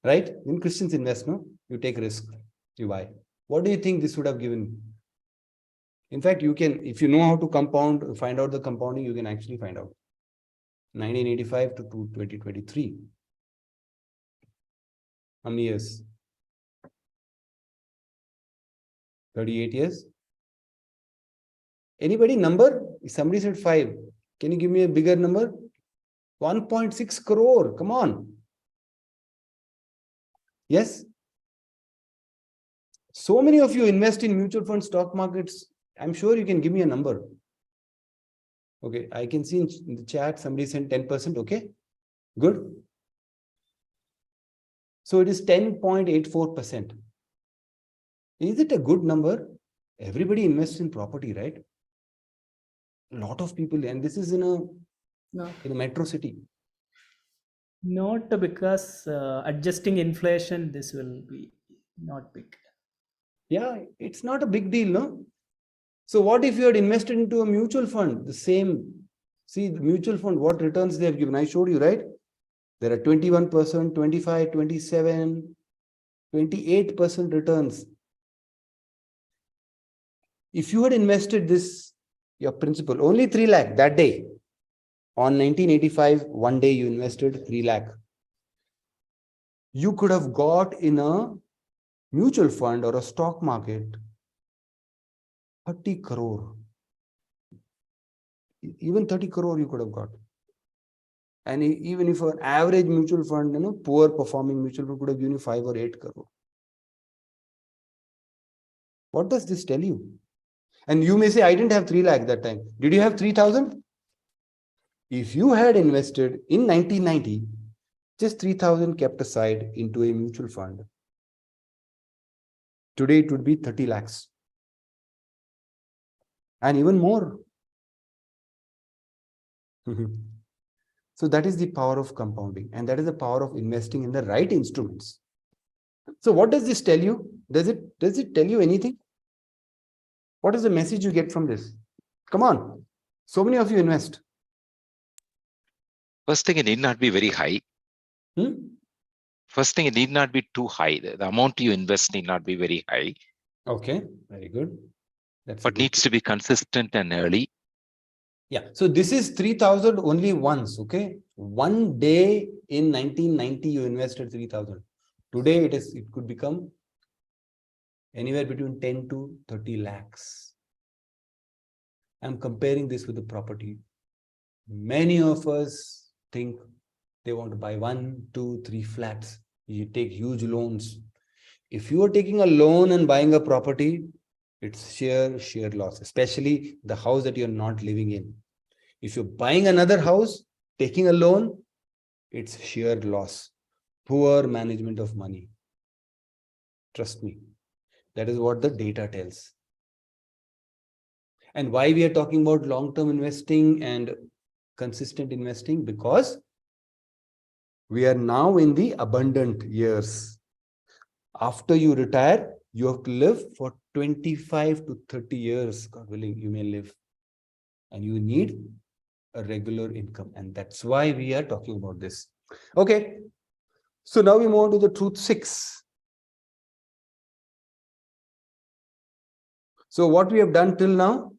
right? Even Christians invest, no? You take risk, you buy. What do you think this would have given? In fact, you can, if you know how to compound, find out the compounding, you can actually find out. 1985 to 2023. How many years? 38 years. Anybody number? Somebody said 5. Can you give me a bigger number? 1.6 crore. Come on. Yes. So many of you invest in mutual fund stock markets. I'm sure you can give me a number. Okay. I can see in the chat somebody sent 10%. Okay. Good. So it is 10.84%. Is it a good number? Everybody invests in property, right? A lot of people, and this is in a metro city. Not because adjusting inflation, this will be not big. Yeah, it's not a big deal, no? So what if you had invested into a mutual fund? The same. See, the mutual fund, what returns they have given? I showed you, right? There are 21%, 25, 27, 28% returns. If you had invested this, your principal, only 3 lakh that day. On 1985, one day you invested 3 lakh. You could have got in a mutual fund or a stock market 30 crore. Even 30 crore you could have got. And even if an average mutual fund, poor performing mutual fund could have given you 5 or 8 crore. What does this tell you? And you may say, I didn't have 3 lakh that time. Did you have 3,000? If you had invested in 1990, just 3,000 kept aside into a mutual fund, today it would be 30 lakhs. And even more. So that is the power of compounding, and that is the power of investing in the right instruments. So what does this tell you? Does it tell you anything? What is the message you get from this? Come on. So many of you invest. First thing, it need not be very high. First thing, it need not be too high. The amount you invest need not be very high. Okay, very good. But needs to be consistent and early. Yeah, so this is 3,000 only once, okay? One day in 1990, you invested 3,000. Today, it could become anywhere between 10 to 30 lakhs. I'm comparing this with the property. Many of us think they want to buy 1, 2, 3 flats. You take huge loans. If you are taking a loan and buying a property, it's sheer loss, especially the house that you're not living in. If you're buying another house, taking a loan, it's sheer loss. Poor management of money. Trust me. That is what the data tells. And why we are talking about long-term investing and consistent investing? Because we are now in the abundant years. After you retire, you have to live for 25 to 30 years, God willing, you may live. And you need a regular income. And that's why we are talking about this. Okay. So now we move on to the truth 6. So what we have done till now,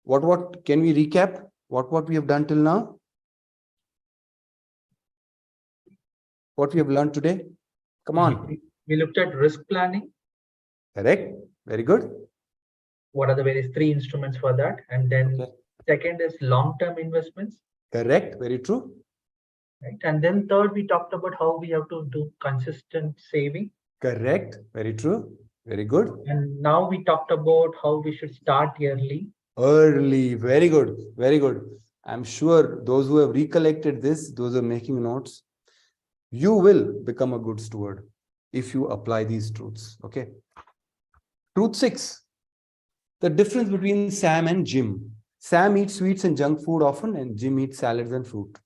what can we recap? What we have done till now? What we have learned today? Come on. We looked at risk planning. Correct. Very good. What are the various 3 instruments for that? And then second is long-term investments. Correct. Very true. Right. And then third, we talked about how we have to do consistent saving. Correct. Very true. Very good. And now we talked about how we should start early. Early. Very good. Very good. I'm sure those who have recollected this, those who are making notes, you will become a good steward if you apply these truths. Okay. Truth 6. The difference between Sam and Jim. Sam eats sweets and junk food often, and Jim eats salads and fruit.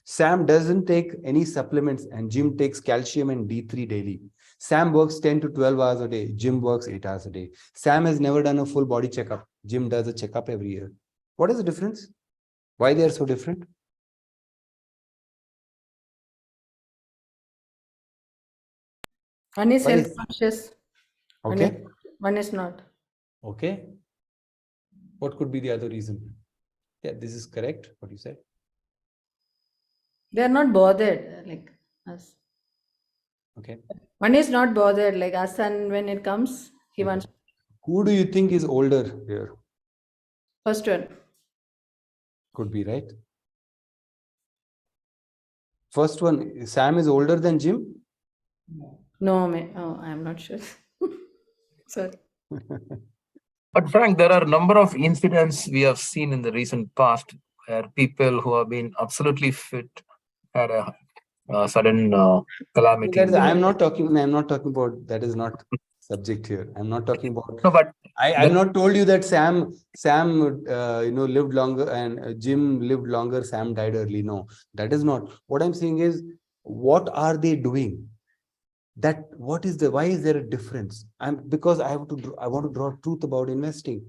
Sam doesn't take any supplements, and Jim takes calcium and D3 daily. Sam works 10 to 12 hours a day. Jim works 8 hours a day. Sam has never done a full body checkup. Jim does a checkup every year. What is the difference? Why they are so different? One is health conscious. Okay. One is not. Okay. What could be the other reason? Yeah, this is correct, what you said. They are not bothered like us. Okay. One is not bothered like us, and when it comes, he wants. Who do you think is older here? First one. Could be, right? First one, Sam is older than Jim? No, I'm not sure. Sorry. But Frank, there are a number of incidents we have seen in the recent past where people who have been absolutely fit had a sudden calamity. I'm not talking about, that is not subject here. I'm not talking about. No, but I've not told you that Sam, lived longer and Jim lived longer. Sam died early. No, that is not. What I'm saying is, what are they doing? Why is there a difference? Because I want to draw truth about investing.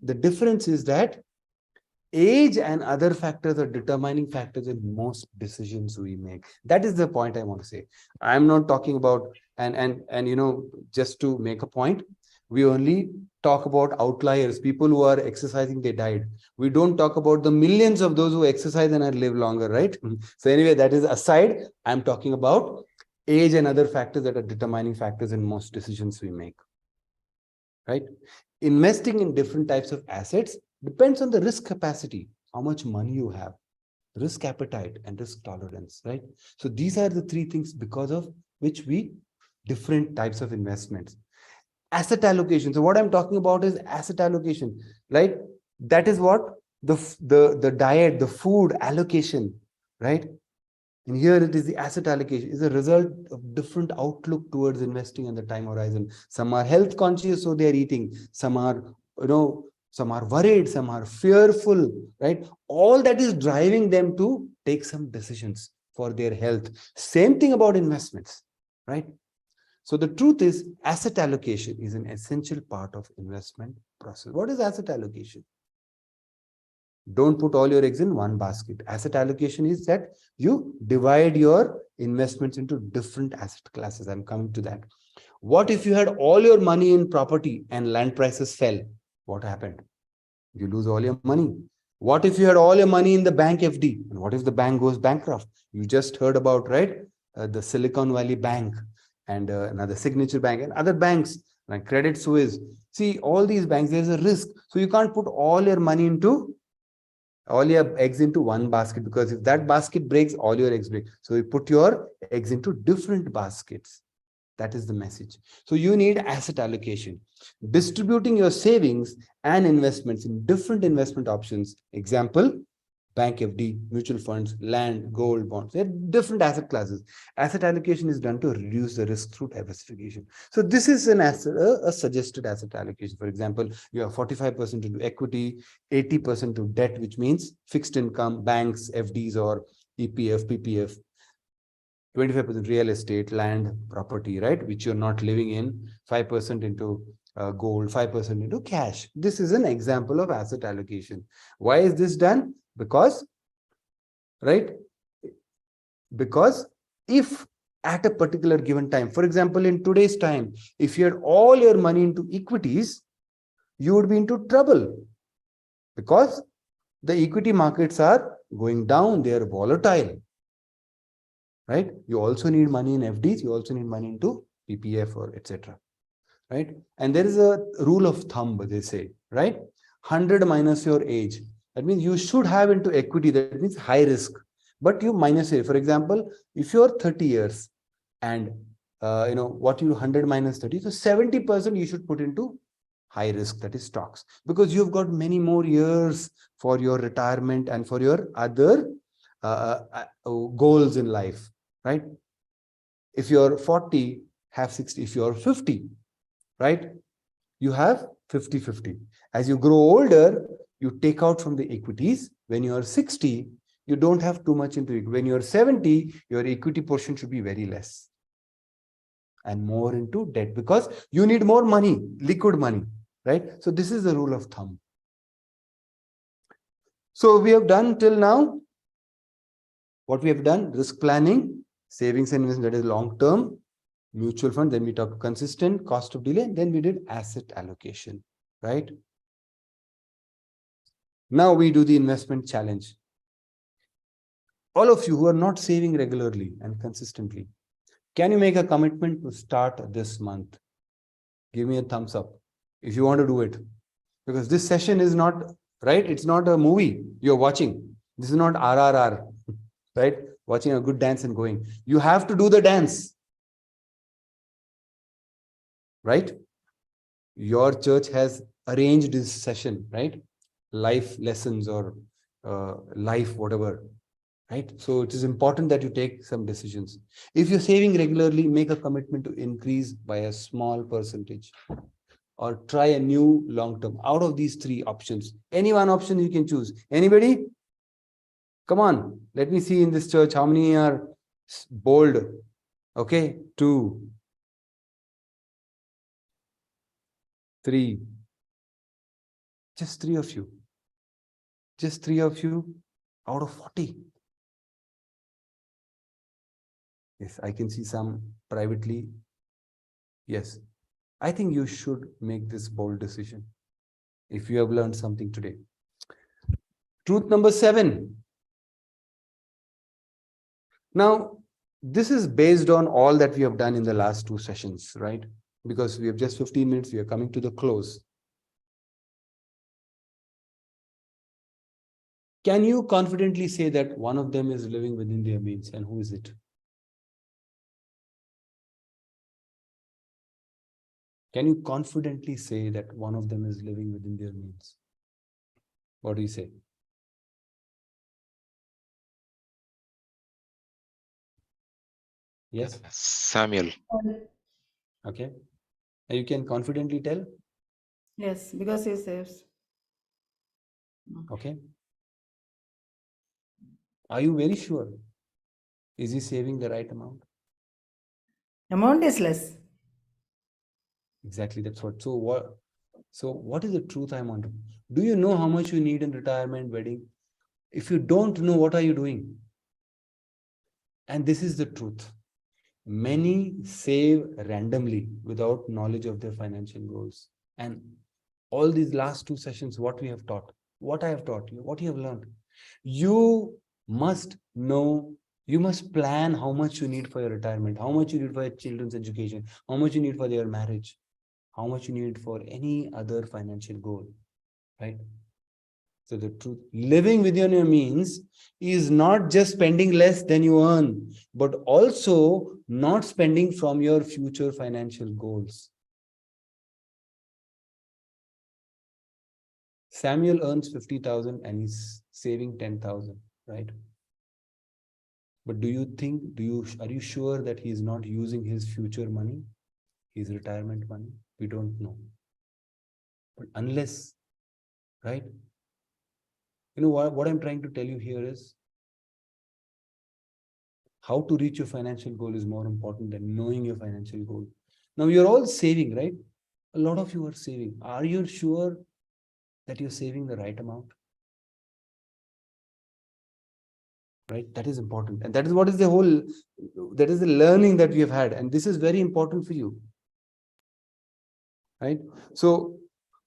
The difference is that age and other factors are determining factors in most decisions we make. That is the point I want to say. I'm not talking about, and just to make a point, we only talk about outliers, people who are exercising, they died. We don't talk about the millions of those who exercise and live longer, right? So anyway, that is aside. I'm talking about age and other factors that are determining factors in most decisions we make, right? Investing in different types of assets depends on the risk capacity, how much money you have, risk appetite, and risk tolerance, right? So these are the three things because of which different types of investments. Asset allocation. So what I'm talking about is asset allocation, right? That is what the diet, the food allocation, right? And here it is the asset allocation is a result of different outlook towards investing and the time horizon. Some are health conscious, so they are eating. Some are, some are worried, some are fearful, right? All that is driving them to take some decisions for their health. Same thing about investments, right? So the truth is asset allocation is an essential part of investment process. What is asset allocation? Don't put all your eggs in one basket. Asset allocation is that you divide your investments into different asset classes. I'm coming to that. What if you had all your money in property and land prices fell? What happened? You lose all your money. What if you had all your money in the bank FD? And what if the bank goes bankrupt? You just heard about, right? The Silicon Valley Bank and another Signature Bank and other banks like Credit Suisse. See, all these banks, there's a risk. So you can't put all your money into all your eggs into one basket, because if that basket breaks, all your eggs break. So you put your eggs into different baskets. That is the message. So you need asset allocation. Distributing your savings and investments in different investment options. Example, bank FD, mutual funds, land, gold, bonds. They're different asset classes. Asset allocation is done to reduce the risk through diversification. So this is a suggested asset allocation. For example, you have 45% into equity, 80% to debt, which means fixed income, banks, FDs or EPF, PPF, 25% real estate, land, property, right, which you're not living in, 5% into gold, 5% into cash. This is an example of asset allocation. Why is this done? Because, right, because if at a particular given time, for example, in today's time, if you had all your money into equities, you would be into trouble because the equity markets are going down, they are volatile, right? You also need money in FDs, you also need money into PPF or etc. Right? And there is a rule of thumb, they say, right? 100 minus your age. That means you should have into equity, that means high risk, but you minus it. For example, if you're 30 years and what you 100 minus 30, so 70% you should put into high risk, that is stocks, because you've got many more years for your retirement and for your other goals in life, right? If you're 40, have 60. If you're 50, right, you have 50-50. As you grow older, you take out from the equities. When you're 60, you don't have too much into it. When you're 70, your equity portion should be very less and more into debt, because you need more money, liquid money, right? So this is the rule of thumb. So we have done till now what we have done: risk planning, savings and investment, that is long term, mutual fund, then we talked consistent, cost of delay, then we did asset allocation, right? Now we do the investment challenge. All of you who are not saving regularly and consistently, can you make a commitment to start this month? Give me a thumbs up if you want to do it, because this session is not, right, it's not a movie you're watching. This is not RRR, right? Watching a good dance and going. You have to do the dance, right? Your church has arranged this session, right? Life lessons or life whatever, right? So it is important that you take some decisions. If you're saving regularly, make a commitment to increase by a small percentage, or try a new long term. Out of these three options, any one option you can choose. Anybody? Come on, let me see in this church how many are bold. Okay, 2, 3, just 3 of you. Just 3 of you out of 40. Yes, I can see some privately. Yes, I think you should make this bold decision if you have learned something today. Truth number 7. Now, this is based on all that we have done in the last 2 sessions, right? Because we have just 15 minutes, we are coming to the close. Can you confidently say that one of them is living within their means, and who is it? Can you confidently say that one of them is living within their means? What do you say? Yes? Samuel. Okay. And you can confidently tell? Yes, because he saves. Okay. Are you very sure? Is he saving the right amount? Amount is less. Exactly, that's what. So what is the truth I want to? Do you know how much you need in retirement, wedding? If you don't know, what are you doing? And this is the truth. Many save randomly without knowledge of their financial goals. And all these last 2 sessions, what we have taught, what I have taught you, what you have learned, you must know, you must plan how much you need for your retirement, how much you need for your children's education, how much you need for their marriage, how much you need for any other financial goal, right? So the truth, living within your means is not just spending less than you earn, but also not spending from your future financial goals. Samuel earns 50,000 and he's saving 10,000, right? But do you think, are you sure that he's not using his future money, his retirement money? We don't know. But unless, right? You know what I'm trying to tell you here is, how to reach your financial goal is more important than knowing your financial goal. Now you're all saving, right? A lot of you are saving. Are you sure that you're saving the right amount? Right? That is important. And that is what is that is the learning that we have had. And this is very important for you. Right? So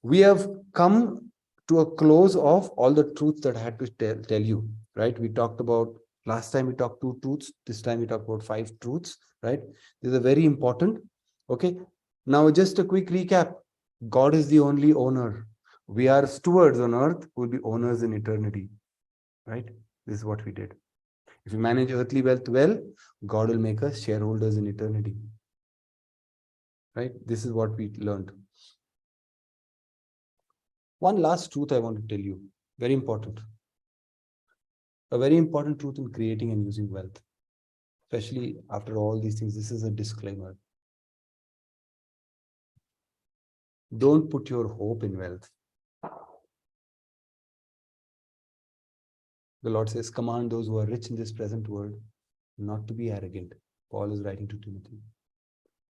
we have come to a close of all the truths that I had to tell you. Right? We talked about, last time we talked 2 truths. This time we talked about 5 truths. Right? These are very important. Okay. Now just a quick recap. God is the only owner. We are stewards on earth who will be owners in eternity. Right? This is what we did. If we manage earthly wealth well, God will make us shareholders in eternity. Right? This is what we learned. One last truth I want to tell you, very important. A very important truth in creating and using wealth, especially after all these things. This is a disclaimer. Don't put your hope in wealth. The Lord says, command those who are rich in this present world not to be arrogant. Paul is writing to Timothy.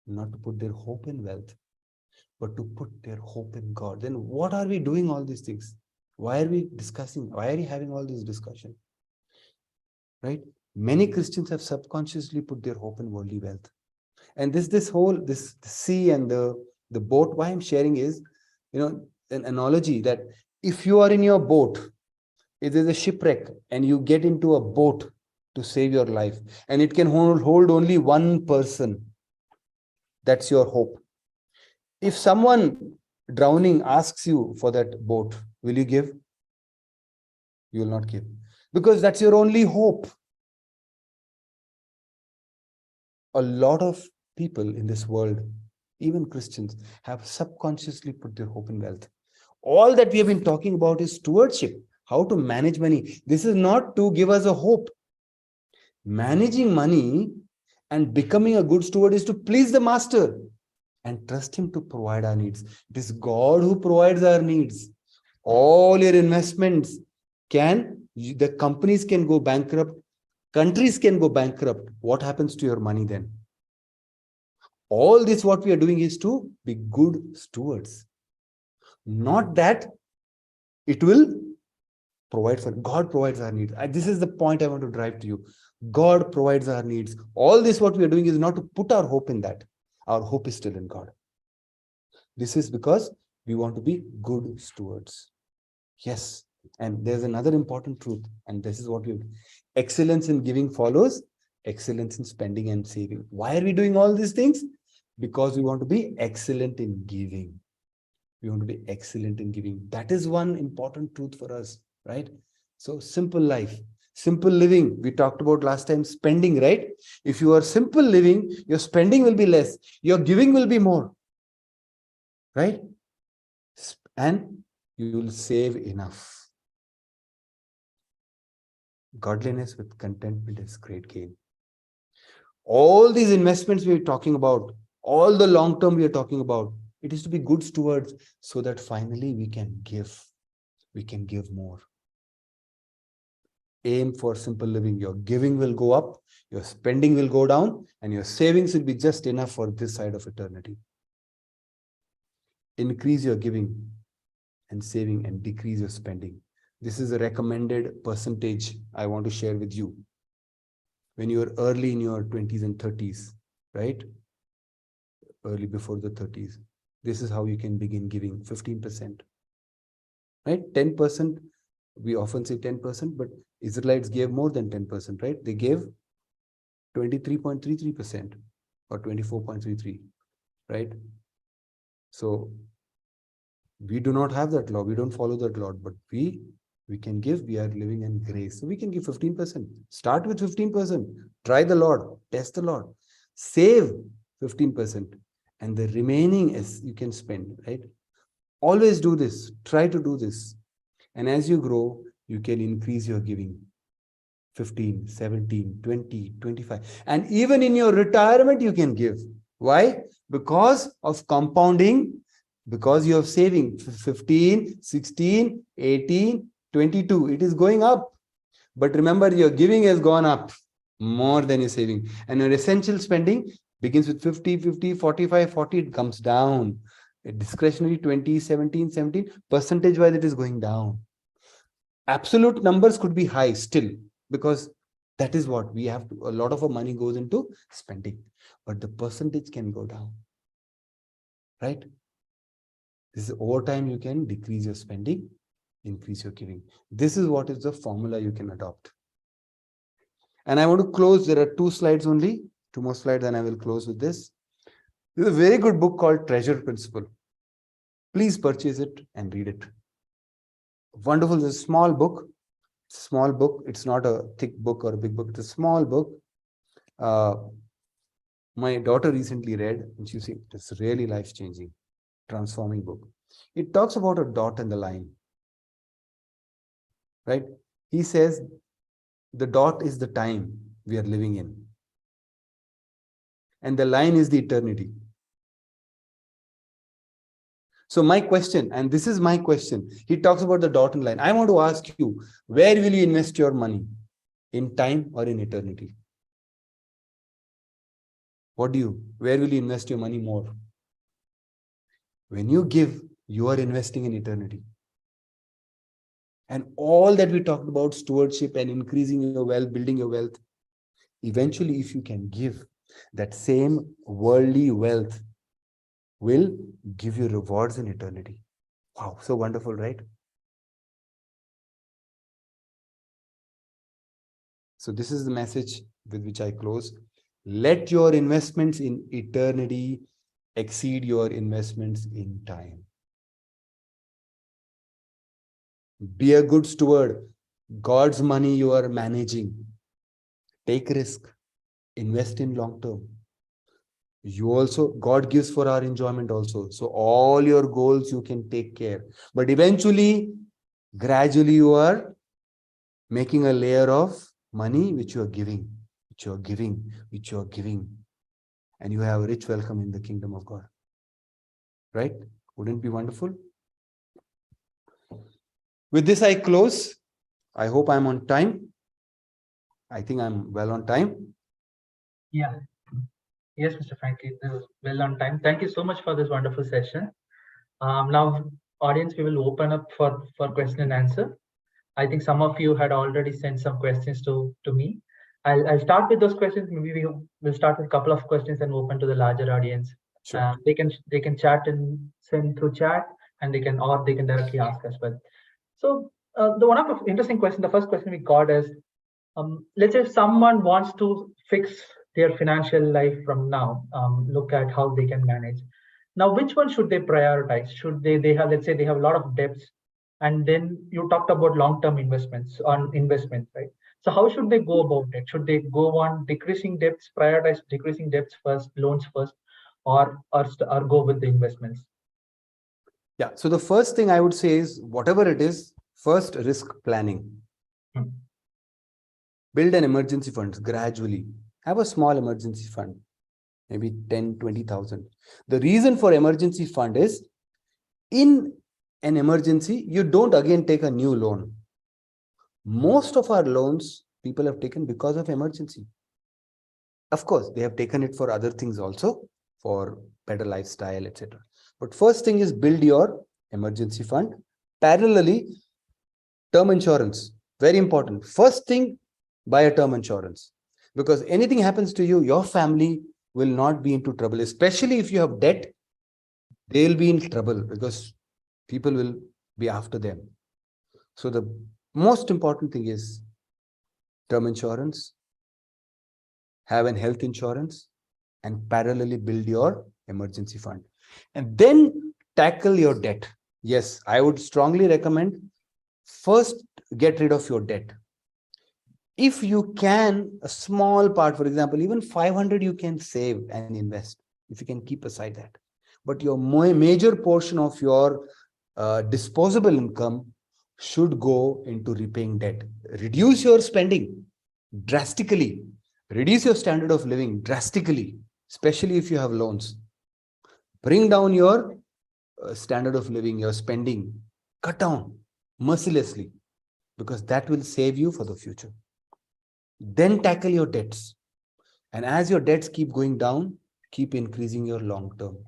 Not to put their hope in wealth, but to put their hope in God. Then what are we doing all these things? Why are we discussing? Why are we having all this discussion? Right? Many Christians have subconsciously put their hope in worldly wealth. And this sea and the boat, why I'm sharing is, an analogy that if you are in your boat, if there's a shipwreck and you get into a boat to save your life, and it can hold only one person, that's your hope. If someone drowning asks you for that boat, will you give? You will not give, because that's your only hope. A lot of people in this world, even Christians, have subconsciously put their hope in wealth. All that we have been talking about is stewardship, how to manage money. This is not to give us a hope. Managing money and becoming a good steward is to please the master and trust him to provide our needs. It is God who provides our needs. All your investments the companies can go bankrupt, countries can go bankrupt. What happens to your money then? All this, what we are doing is to be good stewards. Not that it will provide for, God provides our needs. This is the point I want to drive to you. God provides our needs. All this, what we are doing is not to put our hope in that. Our hope is still in God. This is because we want to be good stewards. Yes. And there's another important truth. And this is what excellence in giving follows excellence in spending and saving. Why are we doing all these things? Because we want to be excellent in giving. We want to be excellent in giving. That is one important truth for us, right? So simple life, simple living. We talked about last time spending, right? If you are simple living, your spending will be less. Your giving will be more, right? And you will save enough. Godliness with contentment is great gain. All these investments we are talking about, all the long term we are talking about, it is to be good stewards so that finally we can give. We can give more. Aim for simple living. Your giving will go up, your spending will go down, and your savings will be just enough for this side of eternity. Increase your giving and saving and decrease your spending. This is a recommended percentage I want to share with you. When you are early in your 20s and 30s, right? Early before the 30s. This is how you can begin giving 15%. Right? 10%, we often say 10%, but Israelites gave more than 10%, right? They gave 23.33% or 24.33, right? So we do not have that law. We don't follow that law, but we can give. We are living in grace. So we can give 15%. Start with 15%. Try the Lord. Test the Lord. Save 15%. And the remaining is you can spend, right? Always do this. Try to do this. And as you grow, you can increase your giving. 15, 17, 20, 25. And even in your retirement, you can give. Why? Because of compounding, because you have saving 15, 16, 18, 22. It is going up. But remember, your giving has gone up more than your saving. And your essential spending begins with 50, 50, 45, 40. It comes down. A discretionary 20, 17, 17. Percentage-wise, it is going down. Absolute numbers could be high still, because that is what we have to, a lot of our money goes into spending, but the percentage can go down, right? This is over time, you can decrease your spending, increase your giving. This is what is the formula you can adopt. And I want to close. There are 2 slides only, 2 more slides, and I will close with this. This is a very good book called Treasure Principle. Please purchase it and read it. Wonderful. It's a small book. Small book. It's not a thick book or a big book. It's a small book. My daughter recently read, and she said it's really life-changing, transforming book. It talks about a dot and the line, right? He says the dot is the time we are living in, and the line is the eternity. So my question, and this is my question, he talks about the dot and line. I want to ask you, where will you invest your money? In time or in eternity? Where will you invest your money more? When you give, you are investing in eternity. And all that we talked about, stewardship and increasing your wealth, building your wealth, eventually, if you can give, that same worldly wealth will give you rewards in eternity. Wow, so wonderful, right? So this is the message with which I close. Let your investments in eternity exceed your investments in time. Be a good steward. God's money you are managing. Take risk. Invest in long term. You also, God gives for our enjoyment also. So all your goals you can take care. But eventually, gradually you are making a layer of money which you are giving. which you are giving, and you have a rich welcome in the kingdom of God. Right? Wouldn't it be wonderful? With this, I close. I hope I'm on time. I think I'm well on time. Yeah. Yes, Mr. Franky, this was well on time. Thank you so much for this wonderful session. Now, audience, we will open up for question and answer. I think some of you had already sent some questions to me. I'll start with those questions. Maybe we'll start with a couple of questions and open to the larger audience. Sure. They can chat and send through chat, and they can directly ask as well. So the one of the interesting question, the first question we got is, let's say if someone wants to fix their financial life from now, look at how they can manage. Now, which one should they prioritize? Should they have, let's say they have a lot of debts, and then you talked about long-term investments, right? So how should they go about it? Should they go on decreasing debts, prioritize decreasing debts first, loans first, or go with the investments? Yeah. So the first thing I would say is, whatever it is, first risk planning. Build an emergency fund gradually. Have a small emergency fund, maybe 10, 20,000. The reason for emergency fund is, in an emergency, you don't again take a new loan. Most of our loans people have taken because of emergency. Of course, they have taken it for other things also, for better lifestyle, etc. But first thing is, build your emergency fund. Parallelly, term insurance, very important. First thing, buy a term insurance, because anything happens to you, your family will not be into trouble. Especially if you have debt, they'll be in trouble because people will be after them. So the most important thing is term insurance, have an health insurance, and parallelly build your emergency fund. And then tackle your debt. Yes, I would strongly recommend, first get rid of your debt. If you can, a small part, for example, even 500 you can save and invest, if you can keep aside that. But your major portion of your disposable income should go into repaying debt. Reduce your spending drastically. Reduce your standard of living drastically, especially if you have loans. Bring down your standard of living, your spending. Cut down mercilessly, because that will save you for the future. Then tackle your debts. And as your debts keep going down, keep increasing your long term.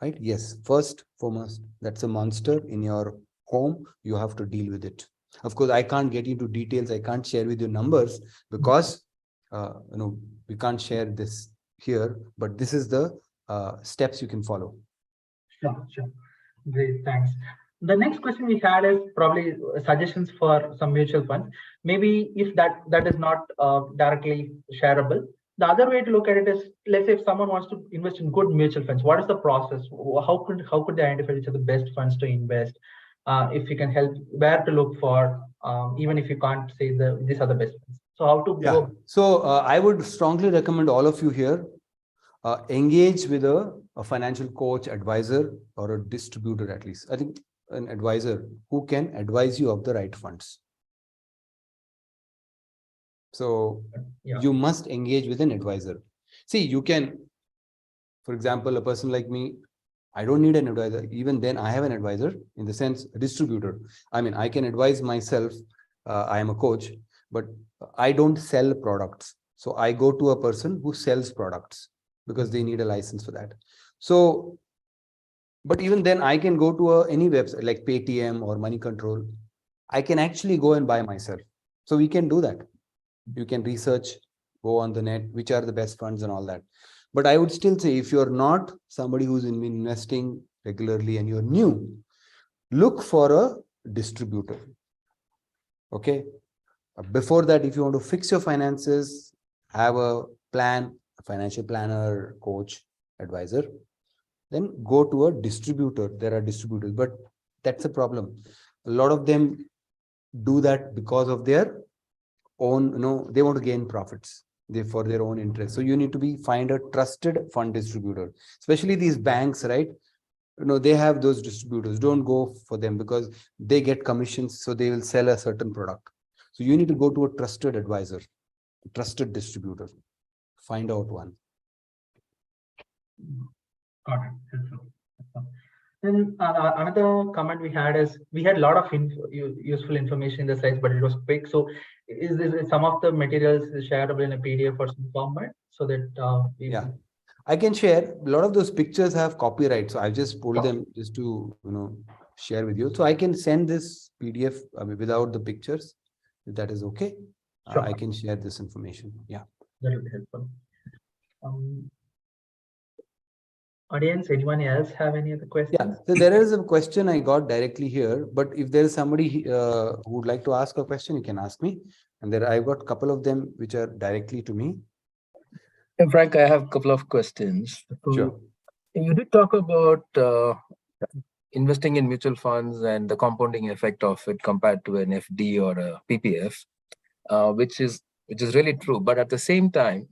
Right? Yes, first, foremost, that's a monster in your home. You have to deal with it. Of course, I can't get into details. I can't share with you numbers because we can't share this here. But this is the steps you can follow. Sure. Great, thanks. The next question we had is probably suggestions for some mutual funds. Maybe if that is not directly shareable, the other way to look at it is, let's say if someone wants to invest in good mutual funds, what is the process? How could they identify which are the best funds to invest? If you can help, where to look for, even if you can't say these are the best funds. So how to go? So I would strongly recommend all of you here engage with a financial coach, advisor, or a distributor at least. I think an advisor who can advise you of the right funds. So you must engage with an advisor. See, you can, for example, a person like me, I don't need an advisor. Even then, I have an advisor, in the sense, a distributor. I mean, I can advise myself. I am a coach, but I don't sell products. So I go to a person who sells products because they need a license for that. So, but even then, I can go to any website like Paytm or Money Control. I can actually go and buy myself. So we can do that. You can research, go on the net, which are the best funds and all that. But I would still say, if you're not somebody who's investing regularly and you're new, look for a distributor. Okay. Before that, if you want to fix your finances, have a plan, a financial planner, coach, advisor, then go to a distributor. There are distributors, but that's a problem. A lot of them do that because of their own, they want to gain profits. For their own interest. So you need to find a trusted fund distributor, especially these banks, right? They have those distributors. Don't go for them because they get commissions. So they will sell a certain product. So you need to go to a trusted advisor. trusted distributor. Find out one. Got it. Helpful. Then another comment we had is we had a lot of useful information in the slides, but it was quick. So is some of the materials shareable in a PDF or some format so that Yeah, I can share. A lot of those pictures have copyright, so I just pulled them just to share with you. So I can send this PDF without the pictures, if that is okay. Sure. I can share this information. Yeah, that will be helpful. Audience, anyone else have any other questions? yeah. So there is a question I got directly here, but if there is somebody who would like to ask a question, you can ask me. And there I've got a couple of them which are directly to me. And Frank, I have a couple of questions. Sure. You did talk about investing in mutual funds and the compounding effect of it compared to an FD or a PPF, which is really true. But at the same time,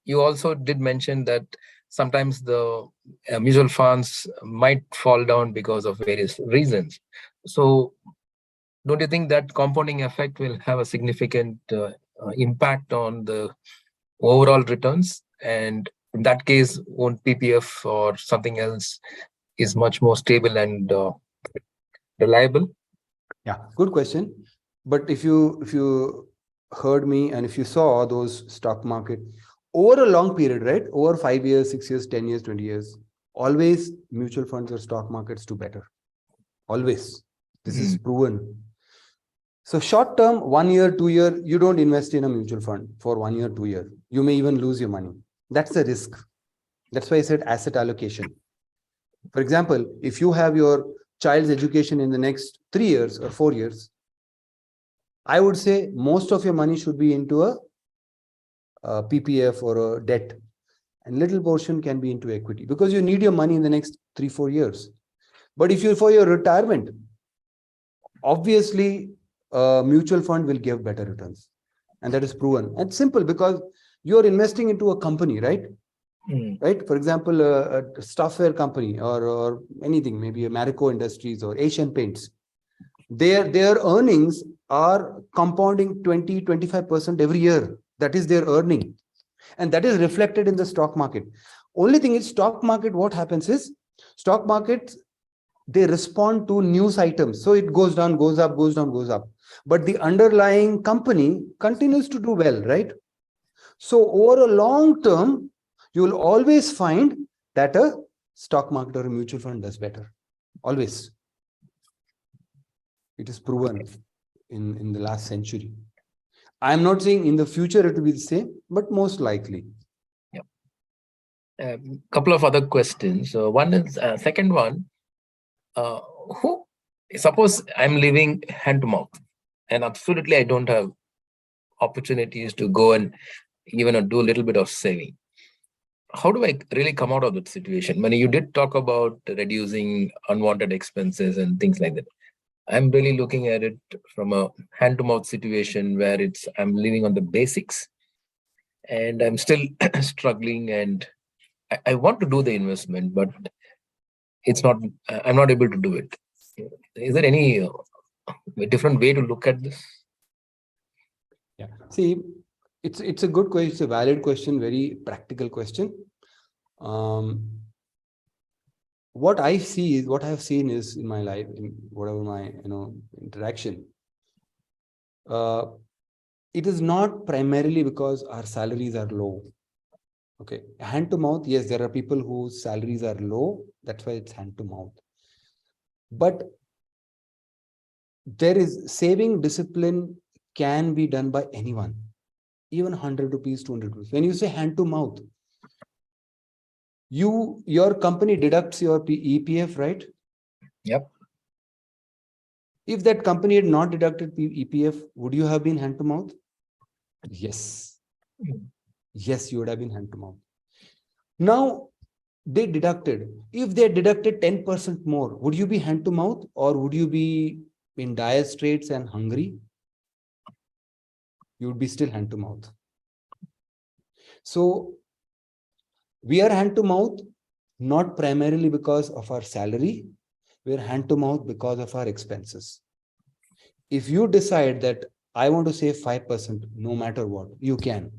you also did mention that sometimes the mutual funds might fall down because of various reasons. So don't you think that compounding effect will have a significant impact on the overall returns? And in that case, won't PPF or something else is much more stable and reliable? Yeah, good question. But if you heard me and if you saw those stock market over a long period, right? Over 5 years, 6 years, 10 years, 20 years, always mutual funds or stock markets do better. Always. This is proven. So short term, 1 year, 2 year, you don't invest in a mutual fund for 1 year, 2 year. You may even lose your money. That's the risk. That's why I said asset allocation. For example, if you have your child's education in the next 3 years or 4 years, I would say most of your money should be into a PPF or a debt, and little portion can be into equity because you need your money in the next 3-4 years. But if you're for your retirement, obviously a mutual fund will give better returns, and that is proven. And simple because you're investing into a company, right? Right. For example, a software company or anything, maybe a Marico Industries or Asian Paints. Their earnings are compounding 20-25% every year. That is their earning. And that is reflected in the stock market. Only thing is stock market, what happens is stock markets, they respond to news items. So it goes down, goes up, goes down, goes up. But the underlying company continues to do well, right? So over a long term, you will always find that a stock market or a mutual fund does better. Always. It is proven in the last century. I'm not saying in the future it will be the same, but most likely. Yeah. Couple of other questions. One is second one. Who suppose I'm living hand to mouth, and absolutely I don't have opportunities to go and even do a little bit of saving. How do I really come out of that situation? When you did talk about reducing unwanted expenses and things like that, I'm really looking at it from a hand-to-mouth situation where I'm living on the basics and I'm still struggling, and I want to do the investment, but I'm not able to do it. Is there any different way to look at this? Yeah. See, it's a good question. It's a valid question, very practical question. What I see is what I have seen is in my life, in whatever my interaction. It is not primarily because our salaries are low. Okay, hand to mouth. Yes, there are people whose salaries are low. That's why it's hand to mouth. But there is saving discipline can be done by anyone, even 100 rupees, 200 rupees. When you say hand to mouth, your company deducts your EPF, right? Yep. If that company had not deducted EPF, would you have been hand to mouth? Yes. Yes, you would have been hand to mouth. Now, they deducted. If they deducted 10% more, would you be hand to mouth or would you be in dire straits and hungry? You would be still hand to mouth. So, we are hand to mouth not primarily because of our salary. We are hand to mouth because of our expenses. If you decide that I want to save 5%, no matter what. You can.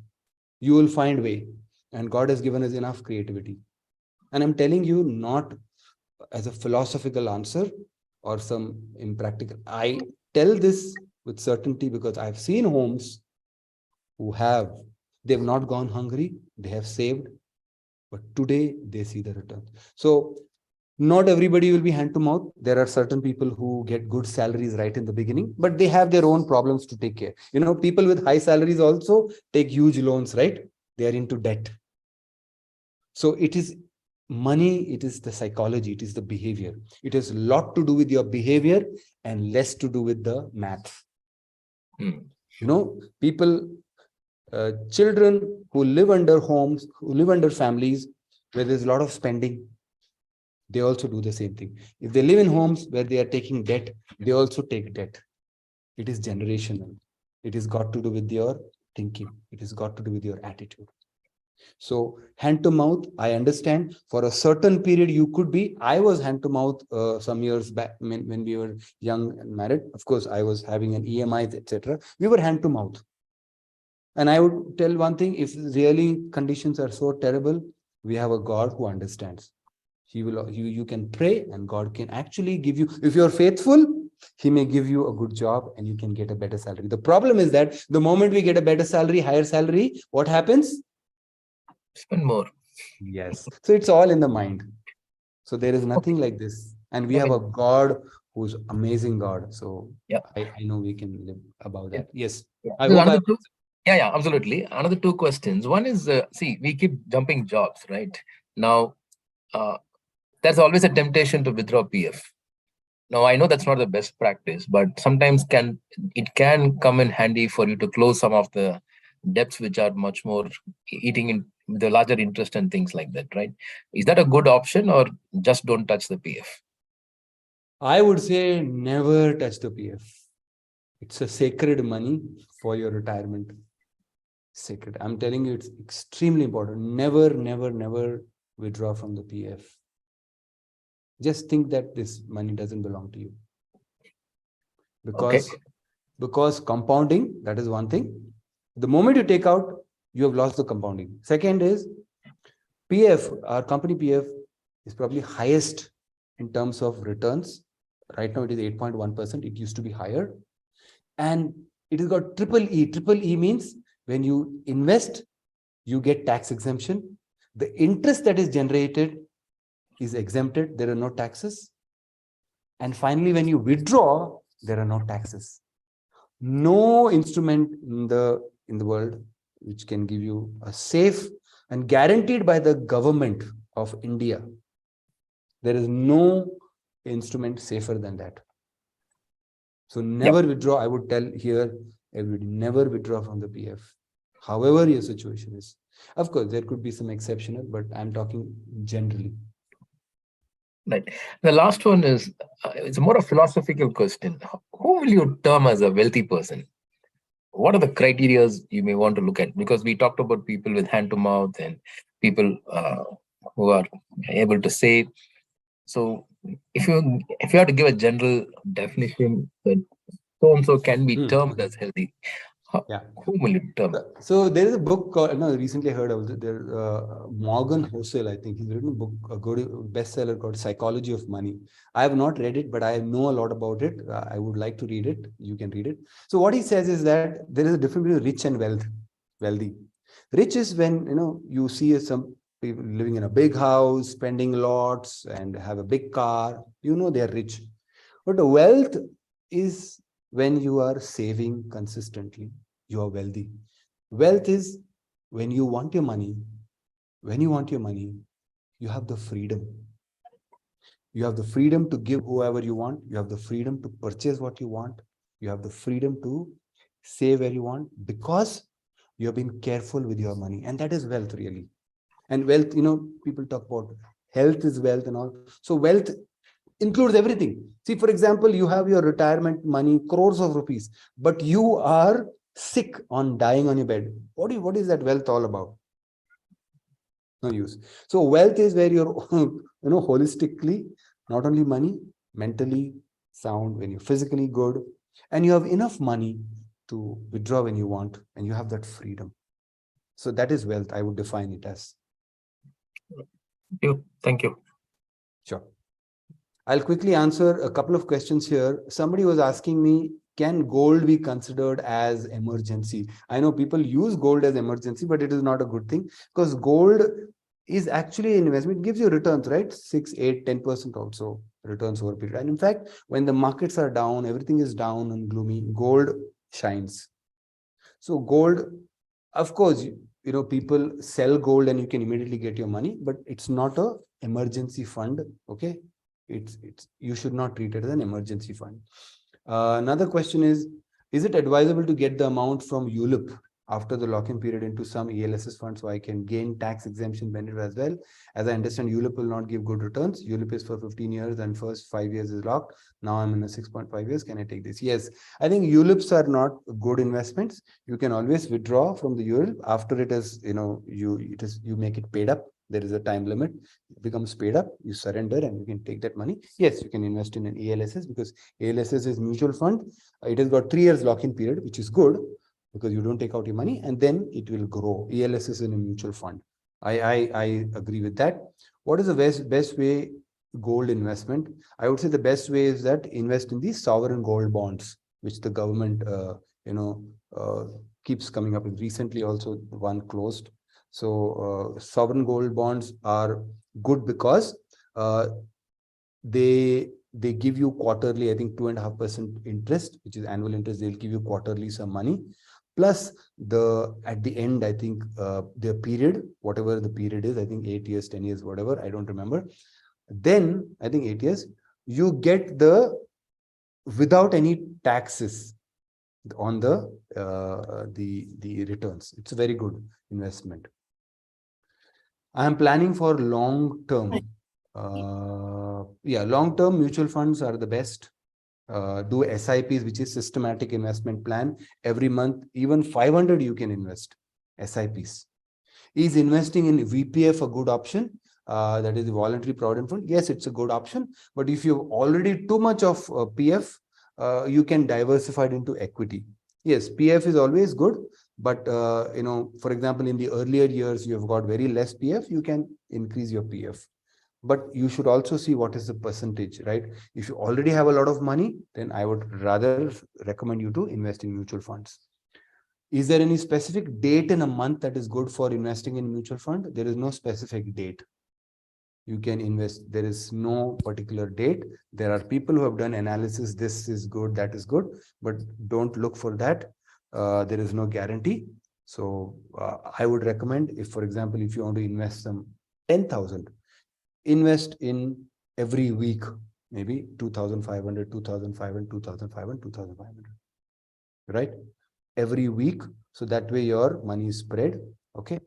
You will find way. And God has given us enough creativity. And I'm telling you, not as a philosophical answer or some impractical. I tell this with certainty because I've seen homes who they've not gone hungry, they have saved, but today they see the return. So not everybody will be hand to mouth. There are certain people who get good salaries right in the beginning, but they have their own problems to take care. People with high salaries also take huge loans, right? They are into debt. So it is money, it is the psychology, it is the behavior. It has a lot to do with your behavior and less to do with the math. People, children who live under homes, who live under families where there's a lot of spending, they also do the same thing. If they live in homes where they are taking debt, they also take debt. It is generational. It has got to do with your thinking. It has got to do with your attitude. So hand to mouth, I understand for a certain period you could be. I was hand to mouth some years back when we were young and married. Of course, I was having an EMI, etc. We were hand to mouth. And I would tell one thing, if really conditions are so terrible, we have a God who understands. You can pray and God can actually give you, if you're faithful, he may give you a good job and you can get a better salary. The problem is that the moment we get a better salary, higher salary, what happens? Spend more. Yes. So it's all in the mind. So there is nothing like this. And we have a God who's amazing God. So yeah, I know we can live above that. Yes. Yeah. I hope Yeah, absolutely. Another two questions. One is, see, we keep jumping jobs, right? Now, there's always a temptation to withdraw PF. Now, I know that's not the best practice, but sometimes it can come in handy for you to close some of the debts which are much more eating in the larger interest and things like that, right? Is that a good option, or just don't touch the PF? I would say never touch the PF. It's a sacred money for your retirement. Sacred. I'm telling you, it's extremely important. Never, never, never withdraw from the PF. Just think that this money doesn't belong to you. Because compounding, that is one thing. The moment you take out, you have lost the compounding. Second is PF, our company PF is probably highest in terms of returns. Right now it is 8.1%. It used to be higher. And it has got triple E. Triple E means when you invest, you get tax exemption. The interest that is generated is exempted. There are no taxes. And finally, when you withdraw, there are no taxes. No instrument in the world which can give you a safe and guaranteed by the government of India. There is no instrument safer than that. So never withdraw. I would tell here, everybody, never withdraw from the PF, however your situation is. Of course, there could be some exceptional, but I'm talking generally. Right. The last one is, it's more a philosophical question. Who will you term as a wealthy person? What are the criteria you may want to look at? Because we talked about people with hand to mouth and people who are able to save. So if you have to give a general definition that so-and-so can be termed as healthy, who will you term? So there is a book called, recently I heard of it. Morgan Housel, I think he's written a book, a good bestseller called Psychology of Money. I have not read it, but I know a lot about it. I would like to read it. You can read it. So what he says is that there is a difference between rich and wealthy. Rich is when, you see some people living in a big house, spending lots and have a big car, they are rich. But the wealth is when you are saving consistently, you are wealthy. Wealth is when you want your money, you have the freedom. You have the freedom to give whoever you want. You have the freedom to purchase what you want. You have the freedom to save where you want because you have been careful with your money. And that is wealth, really. And wealth, people talk about health is wealth and all. So wealth includes everything. See, for example, you have your retirement money, crores of rupees, but you are sick on dying on your bed. What is that wealth all about? No use. So wealth is where you're, holistically, not only money, mentally sound, when you're physically good, and you have enough money to withdraw when you want, and you have that freedom. So that is wealth. I would define it as. Thank you. Sure. I'll quickly answer a couple of questions here. Somebody was asking me, can gold be considered as emergency? I know people use gold as emergency, but it is not a good thing, because gold is actually an investment. It gives you returns, right? 6, 8, 10% also returns over a period. And in fact, when the markets are down, everything is down and gloomy, gold shines. So gold, of course, you know, people sell gold and you can immediately get your money, but it's not a emergency fund. Okay. It's you should not treat it as an emergency fund. Another question is it advisable to get the amount from ULIP after the lock-in period into some ELSS fund so I can gain tax exemption benefit as well? As I understand, ULIP will not give good returns. ULIP is for 15 years and first 5 years is locked. Now I'm in a 6.5 years. Can I take this? Yes, I think ULIPs are not good investments. You can always withdraw from the ULIP after it is, you know, you make it paid up. There is a time limit. It becomes paid up. You surrender and you can take that money. Yes, you can invest in an ELSS because ELSS is mutual fund. It has got 3 years lock-in period, which is good because you don't take out your money and then it will grow. ELSS is in a mutual fund. I agree with that. What is the best way gold investment? I would say the best way is that invest in these sovereign gold bonds, which the government, keeps coming up with. Recently also one closed. So sovereign gold bonds are good because they give you quarterly, I think 2.5% interest, which is annual interest. They'll give you quarterly some money. Plus at the end, I think the period, whatever the period is, I think 8 years, 10 years, whatever, I don't remember. Then I think 8 years, you get without any taxes on the returns. It's a very good investment. I am planning for long term. Long term mutual funds are the best. Do SIPs, which is systematic investment plan. Every month, even 500 you can invest. SIPs. Is investing in VPF a good option? That is the voluntary provident fund. Yes, it's a good option. But if you have already too much of PF, you can diversify it into equity. Yes, PF is always good. But, for example, in the earlier years, you have got very less PF, you can increase your PF. But you should also see what is the percentage, right? If you already have a lot of money, then I would rather recommend you to invest in mutual funds. Is there any specific date in a month that is good for investing in mutual fund? There is no specific date. You can invest. There is no particular date. There are people who have done analysis. This is good, that is good, but don't look for that. There is no guarantee. So I would recommend, if, for example, if you want to invest some 10,000, invest in every week, maybe 2,500, 2,500, 2,500, 2,500, right? Every week. So that way your money is spread. Okay.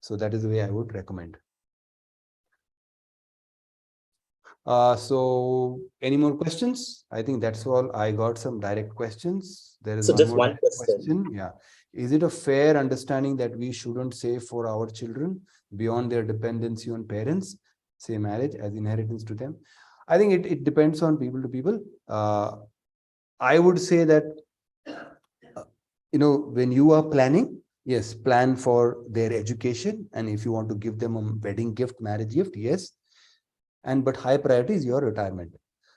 So that is the way I would recommend. So any more questions? I think that's all. I got some direct questions. There is one question. Yeah. Is it a fair understanding that we shouldn't save for our children beyond their dependency on parents, say marriage, as inheritance to them? I think it depends on people to people. I would say that, when you are planning, yes, plan for their education. And if you want to give them a wedding gift, marriage gift, yes. But high priority is your retirement.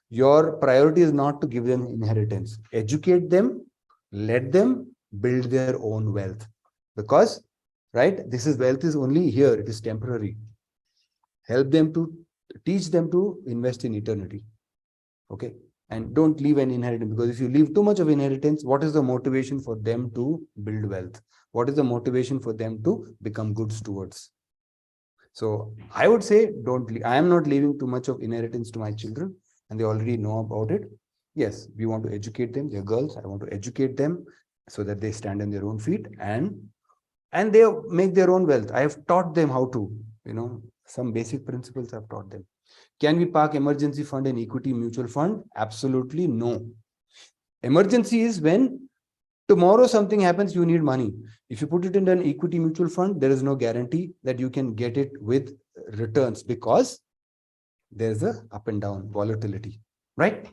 Your priority is not to give them inheritance. Educate them, let them build their own wealth. Because, right, wealth is only here. It is temporary. Help them teach them to invest in eternity. Okay. And don't leave an inheritance, because if you leave too much of inheritance, what is the motivation for them to build wealth? What is the motivation for them to become good stewards? So I would say, I am not leaving too much of inheritance to my children, and they already know about it. Yes, we want to educate them. They're girls. I want to educate them so that they stand on their own feet and they make their own wealth. I have taught them how to, some basic principles I've taught them. Can we park emergency fund in equity mutual fund? Absolutely no. Emergency is when tomorrow something happens, you need money. If you put it in an equity mutual fund, there is no guarantee that you can get it with returns, because there's a up and down volatility, right?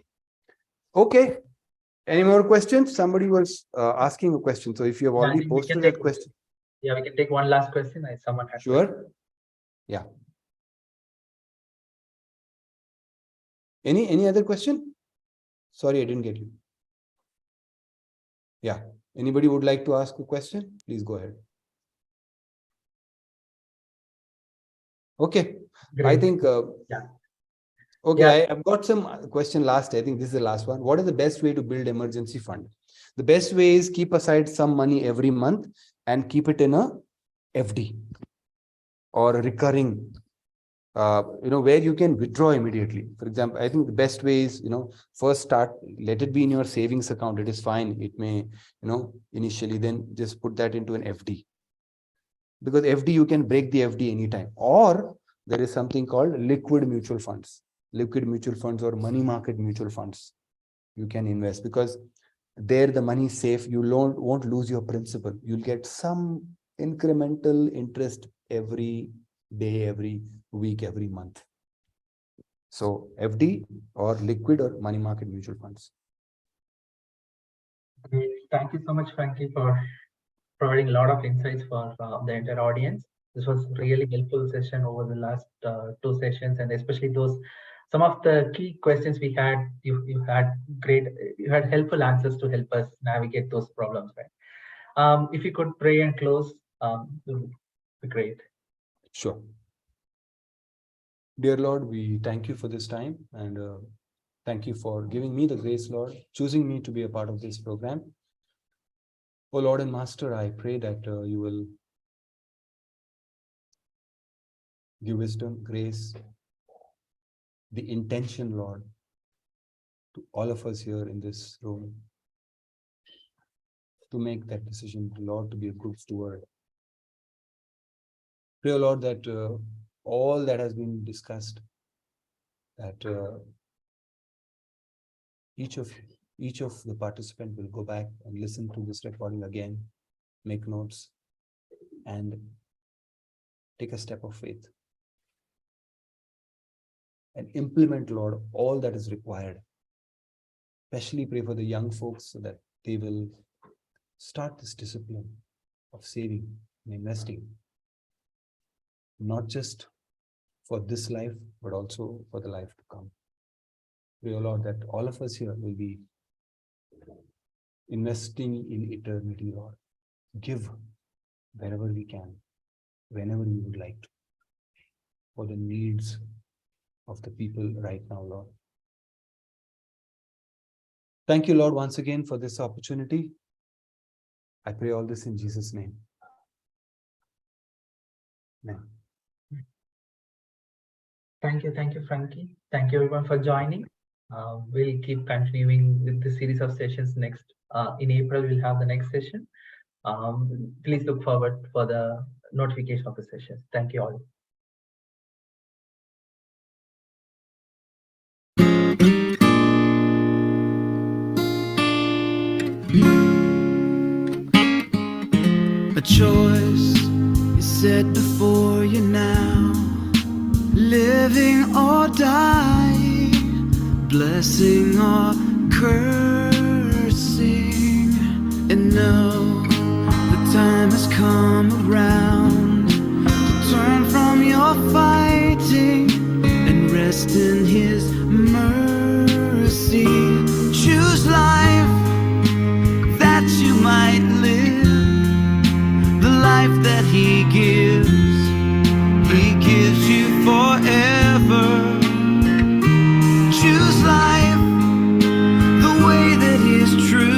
Okay. Any more questions? Somebody was asking a question. So if you have I already think we can posted take- that question. Yeah, we can take one last question. Someone has. Sure. Yeah. Any other question? Sorry, I didn't get you. Yeah. Anybody would like to ask a question? Please go ahead. Okay. I Great. think. Yeah. Okay, Yeah. I've got some question last. I think this is the last one. What is the best way to build emergency fund? The best way is keep aside some money every month and keep it in a FD or a recurring, where you can withdraw immediately. For example, I think the best way is, first let it be in your savings account. It is fine. It may, initially then just put that into an FD. Because FD, you can break the FD anytime. Or there is something called liquid mutual funds. Liquid mutual funds or money market mutual funds. You can invest because there the money is safe. You won't lose your principal. You'll get some incremental interest every day, every week, every month. So FD or liquid or money market mutual funds. Great. Thank you so much, Franky, for providing a lot of insights for the entire audience. This was really helpful session over the last 2 sessions, and especially some of the key questions we had. You had helpful answers to help us navigate those problems, right? If you could pray and close, it would be great. Sure. Dear Lord, we thank you for this time and thank you for giving me the grace, Lord, choosing me to be a part of this program. Oh Lord and Master, I pray that you will give wisdom, grace, the intention, Lord, to all of us here in this room to make that decision, Lord, to be a good steward. Pray, Lord, that all that has been discussed, that each of the participants will go back and listen to this recording again, make notes, and take a step of faith and implement, Lord, all that is required. Especially pray for the young folks so that they will start this discipline of saving and investing, not just for this life, but also for the life to come. Pray, Lord, that all of us here will be investing in eternity, Lord. Give wherever we can, whenever we would like to, for the needs of the people right now, Lord. Thank you, Lord, once again for this opportunity. I pray all this in Jesus' name. Amen. Thank you, Franky. Thank you, everyone, for joining. We'll keep continuing with the series of sessions next. In April, we'll have the next session. Please look forward for the notification of the sessions. Thank you all. A choice is set before you now, living or dying, blessing or cursing. And now the time has come around to turn from your fighting and rest in His mercy. Choose life that you might live, the life that He gives you forever. Choose life the way that is true.